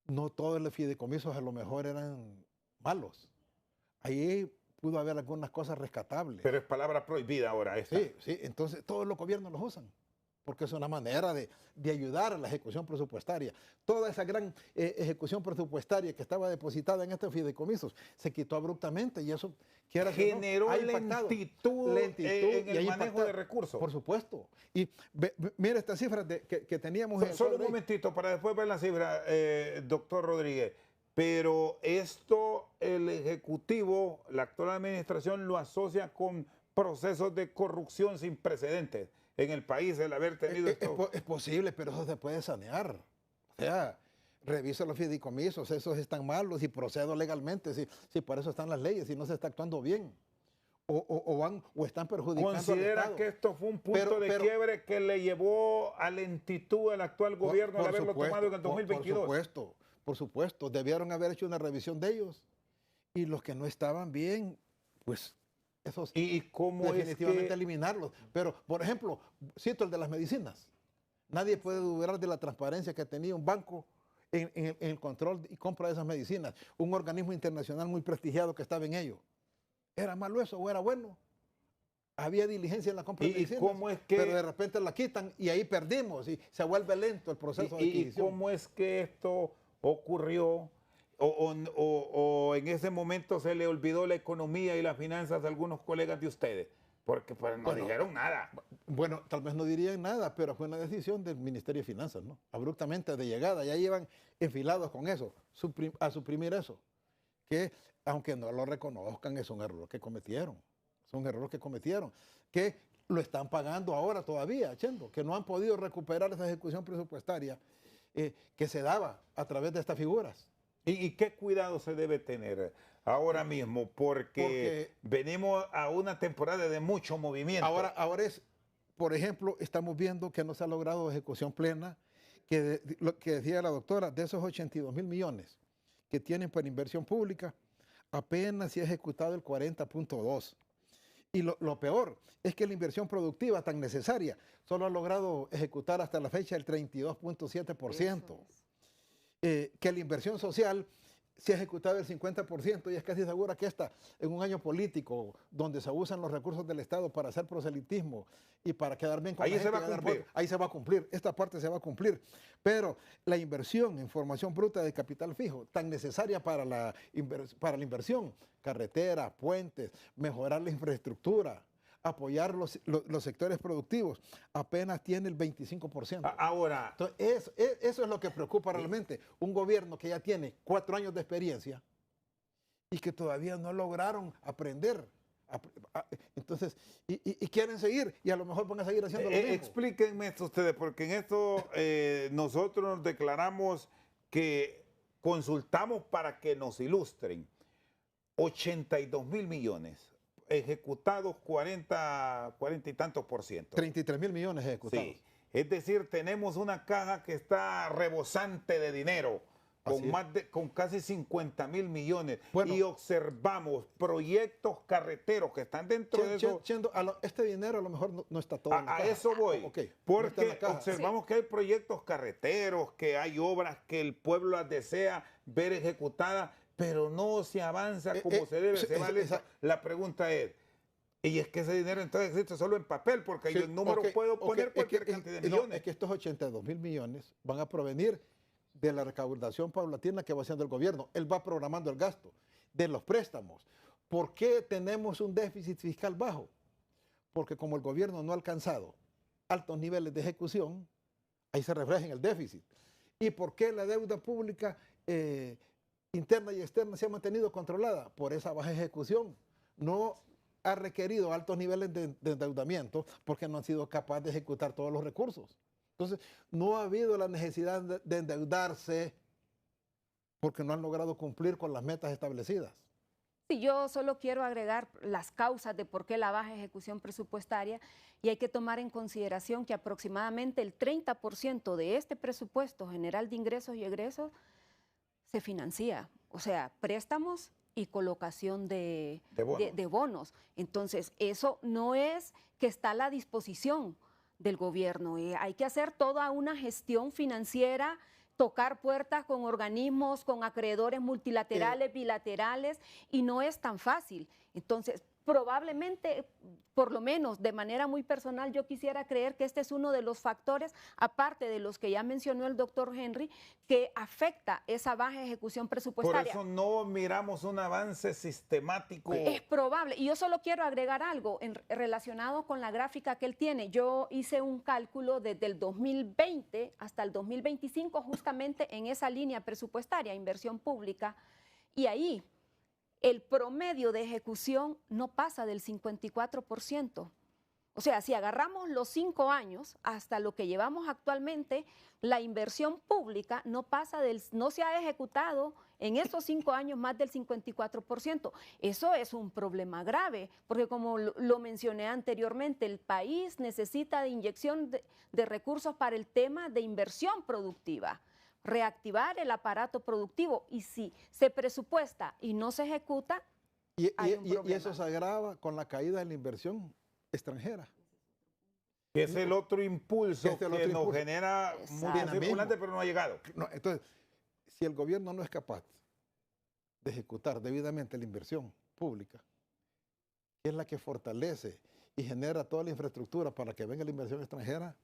[SPEAKER 3] No todos los fideicomisos a lo mejor eran malos. Ahí pudo haber algunas cosas rescatables.
[SPEAKER 1] Pero es palabra prohibida ahora esta.
[SPEAKER 3] Sí, entonces todos los gobiernos los usan, porque es una manera de ayudar a la ejecución presupuestaria. Toda esa gran ejecución presupuestaria que estaba depositada en estos fideicomisos se quitó abruptamente y eso
[SPEAKER 1] generó lentitud en el manejo de recursos.
[SPEAKER 3] Por supuesto. Y mire estas cifras que teníamos.
[SPEAKER 1] Solo un momentito para después ver la cifra, doctor Rodríguez. Pero esto el Ejecutivo, la actual administración, lo asocia con procesos de corrupción sin precedentes en el país, el haber tenido esto.
[SPEAKER 3] Es posible, pero eso se puede sanear. O sea, reviso los fideicomisos, esos están malos y procedo legalmente, si por eso están las leyes, si no se está actuando bien. O están perjudicando
[SPEAKER 1] ¿Considera
[SPEAKER 3] al Estado?
[SPEAKER 1] Que esto fue un punto de quiebre que le llevó a lentitud al actual gobierno al haberlo tomado en el 2022?
[SPEAKER 3] Por supuesto. Debieron haber hecho una revisión de ellos. Y los que no estaban bien, pues esos definitivamente eliminarlos. Pero, por ejemplo, cito el de las medicinas. Nadie puede dudar de la transparencia que tenía un banco en el control y compra de esas medicinas. Un organismo internacional muy prestigiado que estaba en ello. ¿Era malo eso o era bueno? Había diligencia en la compra de medicinas,
[SPEAKER 1] ¿cómo es que,
[SPEAKER 3] pero de repente la quitan y ahí perdimos y se vuelve lento el proceso de adquisición.
[SPEAKER 1] ¿Y cómo es que esto ocurrió o en ese momento se le olvidó la economía y las finanzas a algunos colegas de ustedes? Porque pues no dijeron nada.
[SPEAKER 3] Bueno, tal vez no dirían nada, pero fue una decisión del Ministerio de Finanzas, ¿no? Abruptamente de llegada, ya iban enfilados con eso, a suprimir eso. Que aunque no lo reconozcan, es un error que cometieron. Es un error que cometieron. Que lo están pagando ahora todavía, Chendo, que no han podido recuperar esa ejecución presupuestaria que se daba a través de estas figuras.
[SPEAKER 1] ¿Y qué cuidado se debe tener ahora mismo? Porque venimos a una temporada de mucho movimiento.
[SPEAKER 3] Ahora es, por ejemplo, estamos viendo que no se ha logrado ejecución plena, lo que decía la doctora, de esos 82.000 millones que tienen para inversión pública, apenas se ha ejecutado el 40.2%. Y lo peor es que la inversión productiva tan necesaria solo ha logrado ejecutar hasta la fecha el 32.7%. Que la inversión social se ha ejecutado el 50% y es casi segura que esta, en un año político donde se abusan los recursos del Estado para hacer proselitismo y para quedar bien con
[SPEAKER 1] ahí
[SPEAKER 3] la gente,
[SPEAKER 1] se va a cumplir.
[SPEAKER 3] Ahí se va a cumplir, esta parte se va a cumplir. Pero la inversión en formación bruta de capital fijo, tan necesaria para la inversión, carretera, puentes, mejorar la infraestructura, apoyar los sectores productivos, apenas tiene el 25%.
[SPEAKER 1] Ahora,
[SPEAKER 3] entonces, eso es lo que preocupa realmente. Un gobierno que ya tiene 4 años de experiencia y que todavía no lograron aprender. Entonces, y quieren seguir y a lo mejor van a seguir haciendo lo mismo.
[SPEAKER 1] Explíquenme esto ustedes, porque en esto nosotros nos declaramos que consultamos para que nos ilustren. 82.000 millones. Ejecutados 40 y tantos %.
[SPEAKER 3] 33.000 millones ejecutados.
[SPEAKER 1] Sí. Es decir, tenemos una caja que está rebosante de dinero, con casi 50.000 millones. Bueno, y observamos proyectos carreteros que están dentro de eso.
[SPEAKER 3] Este dinero a lo mejor no está todo en la caja.
[SPEAKER 1] A eso voy.
[SPEAKER 3] Okay,
[SPEAKER 1] porque no observamos que hay proyectos carreteros, que hay obras que el pueblo las desea ver ejecutadas, pero no se avanza como se debe. La pregunta es, y es que ese dinero entonces existe solo en papel, porque yo el número puedo poner cualquier cantidad de millones.
[SPEAKER 3] Es que estos 82.000 millones van a provenir de la recaudación paulatina que va haciendo el gobierno. Él va programando el gasto, de los préstamos. ¿Por qué tenemos un déficit fiscal bajo? Porque como el gobierno no ha alcanzado altos niveles de ejecución, ahí se refleja en el déficit. ¿Y por qué la deuda pública interna y externa se ha mantenido controlada? Por esa baja ejecución. No ha requerido altos niveles de endeudamiento porque no han sido capaces de ejecutar todos los recursos. Entonces, no ha habido la necesidad de endeudarse porque no han logrado cumplir con las metas establecidas.
[SPEAKER 2] Sí, yo solo quiero agregar las causas de por qué la baja ejecución presupuestaria, y hay que tomar en consideración que aproximadamente el 30% de este presupuesto general de ingresos y egresos se financia, o sea, préstamos y colocación de bonos. Entonces, eso no es que está a la disposición del gobierno. Hay que hacer toda una gestión financiera, tocar puertas con organismos, con acreedores multilaterales, bilaterales, y no es tan fácil. Entonces, probablemente, por lo menos de manera muy personal, yo quisiera creer que este es uno de los factores, aparte de los que ya mencionó el doctor Henry, que afecta esa baja ejecución presupuestaria.
[SPEAKER 1] Por eso no miramos un avance sistemático.
[SPEAKER 2] Es probable. Y yo solo quiero agregar algo relacionado con la gráfica que él tiene. Yo hice un cálculo desde el 2020 hasta el 2025, justamente en esa línea presupuestaria, inversión pública, y ahí el promedio de ejecución no pasa del 54%. O sea, si agarramos los 5 años hasta lo que llevamos actualmente, la inversión pública no se ha ejecutado en esos 5 años más del 54%. Eso es un problema grave, porque como lo mencioné anteriormente, el país necesita de inyección de recursos para el tema de inversión productiva, reactivar el aparato productivo, y si se presupuesta y no se ejecuta, hay un problema.
[SPEAKER 3] Y eso se agrava con la caída de la inversión extranjera.
[SPEAKER 1] Que es el otro impulso que nos genera mucho circulante, pero no ha llegado.
[SPEAKER 3] No, entonces, si el gobierno no es capaz de ejecutar debidamente la inversión pública, que es la que fortalece y genera toda la infraestructura para que venga la inversión extranjera,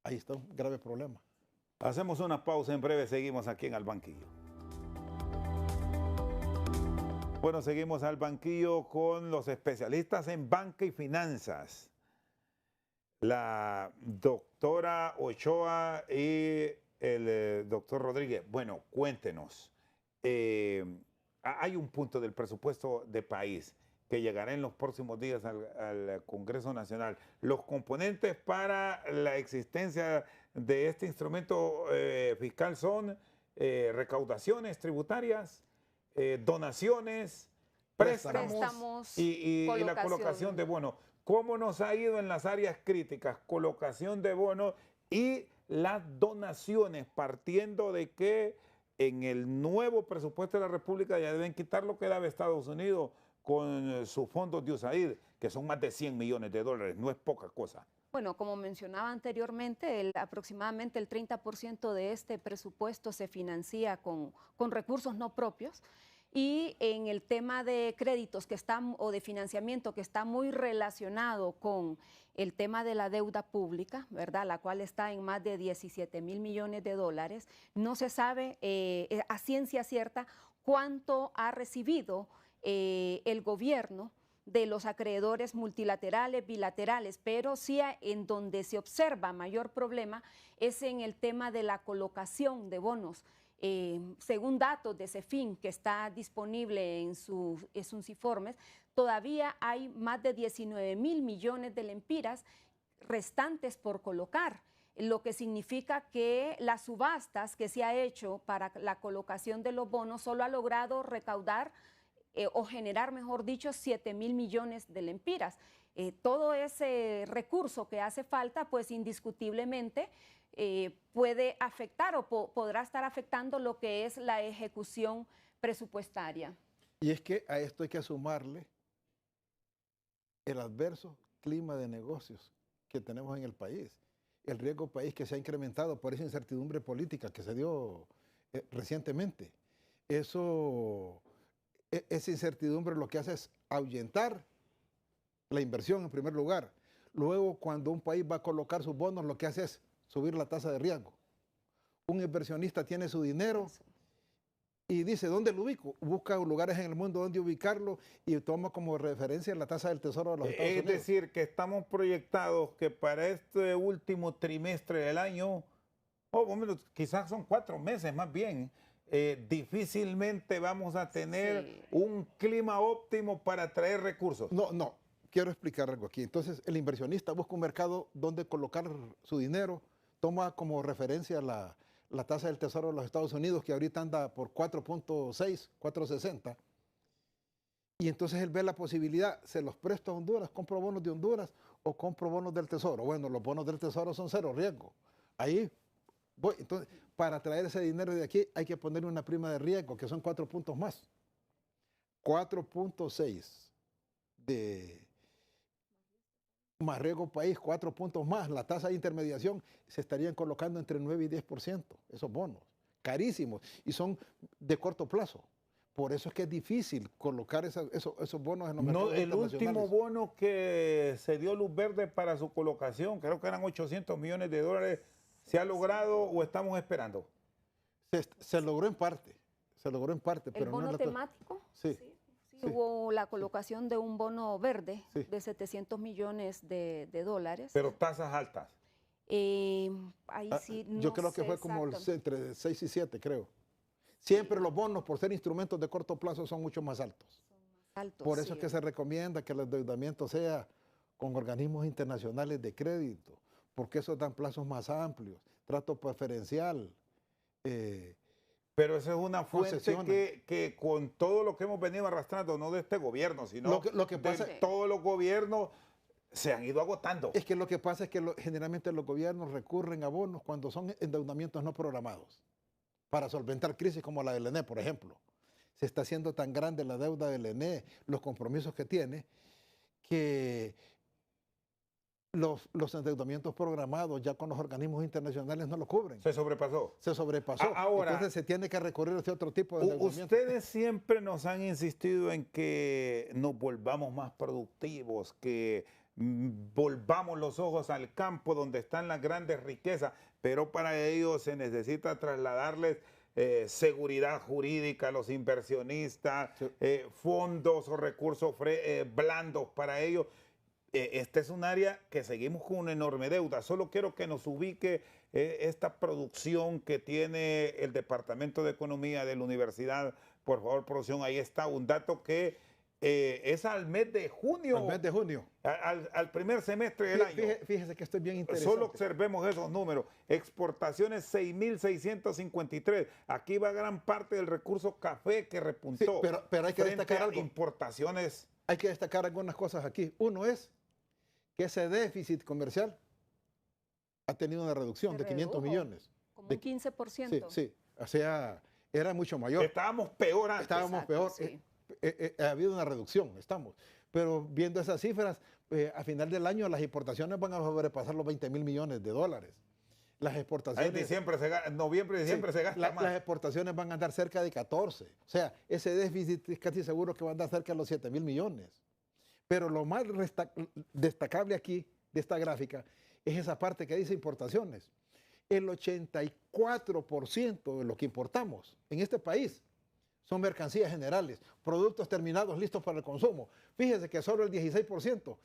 [SPEAKER 3] ahí está un grave problema.
[SPEAKER 1] Hacemos una pausa, en breve seguimos aquí en Al Banquillo. Bueno, seguimos al banquillo con los especialistas en banca y finanzas. La doctora Ochoa y el doctor Rodríguez. Bueno, cuéntenos. Hay un punto del presupuesto de país que llegará en los próximos días al Congreso Nacional. Los componentes para la existencia de este instrumento fiscal son recaudaciones tributarias, donaciones, préstamos y la colocación de bonos. ¿Cómo nos ha ido en las áreas críticas? Colocación de bonos y las donaciones, partiendo de que en el nuevo presupuesto de la República ya deben quitar lo que daba Estados Unidos con sus fondos de USAID, que son más de 100 millones de dólares, no es poca cosa.
[SPEAKER 2] Bueno, como mencionaba anteriormente, aproximadamente el 30% de este presupuesto se financia con recursos no propios. Y en el tema de créditos que están, o de financiamiento que está muy relacionado con el tema de la deuda pública, ¿verdad? La cual está en más de 17,000 millones de dólares, no se sabe a ciencia cierta cuánto ha recibido el gobierno de los acreedores multilaterales, bilaterales, pero sí en donde se observa mayor problema es en el tema de la colocación de bonos. Según datos de CEFIN que está disponible en sus informes, todavía hay más de 19,000 millones de lempiras restantes por colocar, lo que significa que las subastas que se ha hecho para la colocación de los bonos solo ha logrado recaudar o generar, mejor dicho, 7,000 millones de lempiras. Todo ese recurso que hace falta, pues indiscutiblemente puede afectar o podrá estar afectando lo que es la ejecución presupuestaria.
[SPEAKER 3] Y es que a esto hay que sumarle el adverso clima de negocios que tenemos en el país, el riesgo país que se ha incrementado por esa incertidumbre política que se dio recientemente. Esa incertidumbre lo que hace es ahuyentar la inversión en primer lugar. Luego, cuando un país va a colocar sus bonos, lo que hace es subir la tasa de riesgo. Un inversionista tiene su dinero y dice, ¿dónde lo ubico? Busca lugares en el mundo donde ubicarlo y toma como referencia la tasa del Tesoro de los Estados Unidos.
[SPEAKER 1] Es decir, que estamos proyectados que para este último trimestre del año, bueno, quizás son 4 meses más bien, difícilmente vamos a tener un clima óptimo para atraer recursos.
[SPEAKER 3] No, quiero explicar algo aquí. Entonces, el inversionista busca un mercado donde colocar su dinero, toma como referencia la tasa del Tesoro de los Estados Unidos, que ahorita anda por 4.6, 4.60. Y entonces él ve la posibilidad, se los presto a Honduras, compro bonos de Honduras o compro bonos del Tesoro. Bueno, los bonos del Tesoro son cero riesgo. Ahí voy. Entonces, para traer ese dinero de aquí hay que poner una prima de riesgo, que son 4 puntos más. 4.6 de más riesgo país, 4 puntos más. La tasa de intermediación se estarían colocando entre 9 y 10%, esos bonos. Carísimos y son de corto plazo. Por eso es que es difícil colocar esos bonos en los mercados internacionales.
[SPEAKER 1] El último bono que se dio luz verde para su colocación, creo que eran 800 millones de dólares, ¿se ha logrado o estamos esperando?
[SPEAKER 3] Se logró en parte, pero
[SPEAKER 2] ¿El bono
[SPEAKER 3] no
[SPEAKER 2] temático?
[SPEAKER 3] Sí.
[SPEAKER 2] Hubo la colocación de un bono verde de 700 millones de dólares.
[SPEAKER 1] Pero tasas altas.
[SPEAKER 2] Ahí sí no
[SPEAKER 3] yo creo que fue como entre 6 y 7, creo. Siempre los bonos, por ser instrumentos de corto plazo, son mucho más altos. Por eso es que se recomienda que el endeudamiento sea con organismos internacionales de crédito, porque esos dan plazos más amplios, trato preferencial.
[SPEAKER 1] Pero esa es una fuente que con todo lo que hemos venido arrastrando, no de este gobierno, sino
[SPEAKER 3] lo que pasa,
[SPEAKER 1] de todos los gobiernos, se han ido agotando.
[SPEAKER 3] Es que lo que pasa es que generalmente los gobiernos recurren a bonos cuando son endeudamientos no programados, para solventar crisis como la del ENE, por ejemplo. Se está haciendo tan grande la deuda del ENE, los compromisos que tiene, que los endeudamientos programados ya con los organismos internacionales no lo cubren.
[SPEAKER 1] Se sobrepasó.
[SPEAKER 3] Se sobrepasó.
[SPEAKER 1] Ahora,
[SPEAKER 3] entonces se tiene que recurrir a este otro tipo de endeudamiento.
[SPEAKER 1] Ustedes siempre nos han insistido en que nos volvamos más productivos, que volvamos los ojos al campo donde están las grandes riquezas, pero para ello se necesita trasladarles seguridad jurídica a los inversionistas, fondos o recursos blandos para ellos. Este es un área que seguimos con una enorme deuda. Solo quiero que nos ubique esta producción que tiene el Departamento de Economía de la Universidad. Por favor, producción, ahí está un dato que es al mes de junio.
[SPEAKER 3] Al mes de junio.
[SPEAKER 1] Al primer semestre del año.
[SPEAKER 3] Fíjese que esto es bien interesante.
[SPEAKER 1] Solo observemos esos números. Exportaciones 6.653. Aquí va gran parte del recurso café que repuntó.
[SPEAKER 3] Sí, pero hay que destacar algo.
[SPEAKER 1] Importaciones.
[SPEAKER 3] Hay que destacar algunas cosas aquí. Uno es que ese déficit comercial ha tenido una reducción de 500 millones.
[SPEAKER 2] Como un 15%.
[SPEAKER 3] Sí. O sea, era mucho mayor.
[SPEAKER 1] Estábamos peor antes.
[SPEAKER 3] Estábamos peor.
[SPEAKER 2] Sí.
[SPEAKER 3] Ha habido una reducción, estamos. Pero viendo esas cifras, a final del año las importaciones van a sobrepasar los 20.000 millones de dólares. Las exportaciones...
[SPEAKER 1] En noviembre y diciembre se gasta más.
[SPEAKER 3] Las exportaciones van a andar cerca de 14. O sea, ese déficit es casi seguro que va a andar cerca de los 7.000 millones. Pero lo más destacable aquí de esta gráfica es esa parte que dice importaciones. El 84% de lo que importamos en este país son mercancías generales, productos terminados listos para el consumo. Fíjese que solo el 16%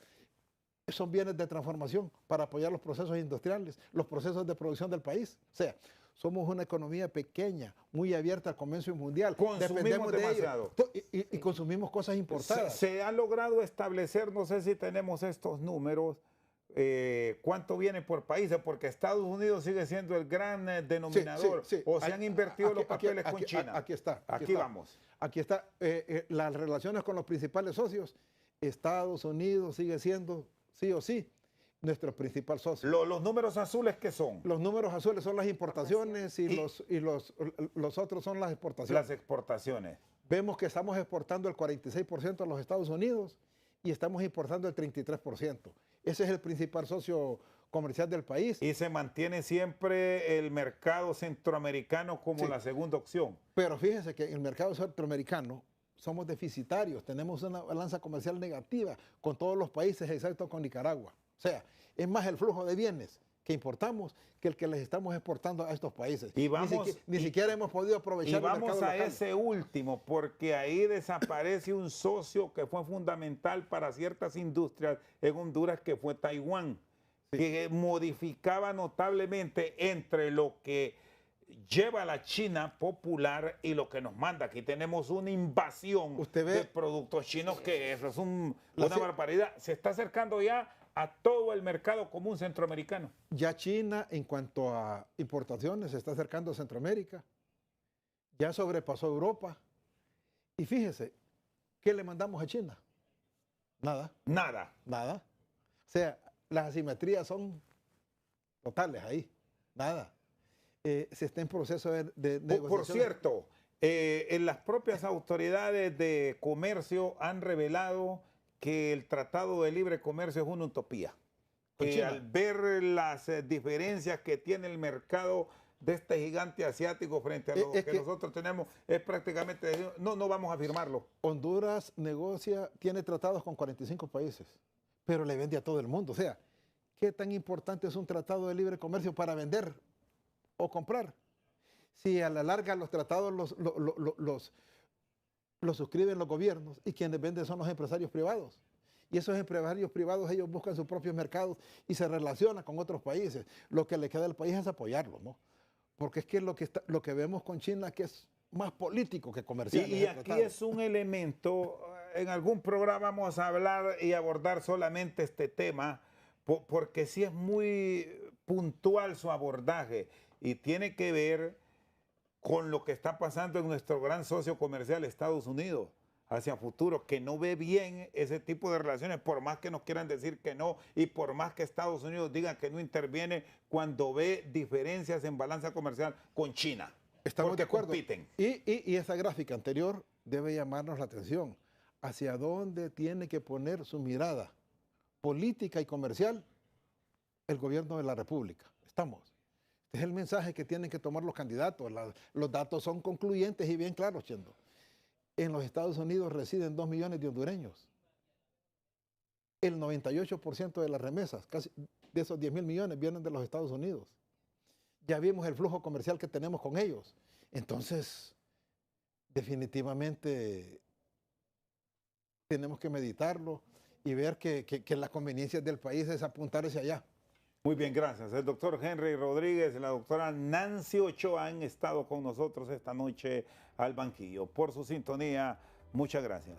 [SPEAKER 3] son bienes de transformación para apoyar los procesos industriales, los procesos de producción del país. O sea, somos una economía pequeña, muy abierta al comercio mundial.
[SPEAKER 1] Consumimos demasiado.
[SPEAKER 3] Y consumimos cosas importadas.
[SPEAKER 1] Se ha logrado establecer, no sé si tenemos estos números, cuánto viene por países, porque Estados Unidos sigue siendo el gran denominador. O se han invertido los papeles con China.
[SPEAKER 3] Aquí está.
[SPEAKER 1] Aquí vamos.
[SPEAKER 3] Aquí está. Las relaciones con los principales socios. Estados Unidos sigue siendo, sí o sí, nuestro principal socio.
[SPEAKER 1] ¿Los números azules qué son?
[SPEAKER 3] Los números azules son las importaciones y los otros son las exportaciones.
[SPEAKER 1] Las exportaciones.
[SPEAKER 3] Vemos que estamos exportando el 46% a los Estados Unidos y estamos importando el 33%. Ese es el principal socio comercial del país.
[SPEAKER 1] Y se mantiene siempre el mercado centroamericano como la segunda opción.
[SPEAKER 3] Pero fíjese que en el mercado centroamericano somos deficitarios, tenemos una balanza comercial negativa con todos los países, excepto con Nicaragua. O sea, es más el flujo de bienes que importamos que el que les estamos exportando a estos países.
[SPEAKER 1] Y
[SPEAKER 3] ni siquiera hemos podido aprovechar
[SPEAKER 1] el mercado local. Y vamos a ese último, porque ahí desaparece un socio que fue fundamental para ciertas industrias en Honduras, que fue Taiwán, que modificaba notablemente entre lo que lleva la China popular y lo que nos manda. Aquí tenemos una invasión de productos chinos, que eso es una barbaridad. Se está acercando ya a todo el mercado común centroamericano.
[SPEAKER 3] Ya China, en cuanto a importaciones, se está acercando a Centroamérica. Ya sobrepasó Europa. Y fíjese, ¿qué le mandamos a China? Nada.
[SPEAKER 1] Nada.
[SPEAKER 3] Nada. O sea, las asimetrías son totales ahí. Nada. Se está en proceso de negociación.
[SPEAKER 1] Por cierto, en las propias autoridades de comercio han revelado que el Tratado de Libre Comercio es una utopía. Que al ver las diferencias que tiene el mercado de este gigante asiático frente a lo que nosotros tenemos, es prácticamente, no vamos a firmarlo.
[SPEAKER 3] Honduras tiene tratados con 45 países, pero le vende a todo el mundo. O sea, ¿qué tan importante es un tratado de libre comercio para vender o comprar? Si a la larga los tratados los suscriben los gobiernos y quienes venden son los empresarios privados. Y esos empresarios privados, ellos buscan sus propios mercados y se relacionan con otros países. Lo que le queda al país es apoyarlo, ¿no? Porque es que lo que vemos con China, que es más político que comercial.
[SPEAKER 1] Y aquí es un elemento, en algún programa vamos a hablar y abordar solamente este tema, porque sí es muy puntual su abordaje y tiene que ver con lo que está pasando en nuestro gran socio comercial Estados Unidos hacia futuro, que no ve bien ese tipo de relaciones, por más que nos quieran decir que no y por más que Estados Unidos diga que no interviene cuando ve diferencias en balanza comercial con China.
[SPEAKER 3] Estamos de acuerdo.
[SPEAKER 1] Compiten.
[SPEAKER 3] Y esa gráfica anterior debe llamarnos la atención. ¿Hacia dónde tiene que poner su mirada política y comercial el gobierno de la República? Estamos. Este es el mensaje que tienen que tomar los candidatos. Los datos son concluyentes y bien claros, Chendo. En los Estados Unidos residen 2 millones de hondureños. El 98% de las remesas, casi de esos 10.000 millones, vienen de los Estados Unidos. Ya vimos el flujo comercial que tenemos con ellos. Entonces, definitivamente tenemos que meditarlo y ver que las conveniencias del país es apuntar hacia allá.
[SPEAKER 1] Muy bien, gracias. El doctor Henry Rodríguez y la doctora Nancy Ochoa han estado con nosotros esta noche al banquillo. Por su sintonía, muchas gracias.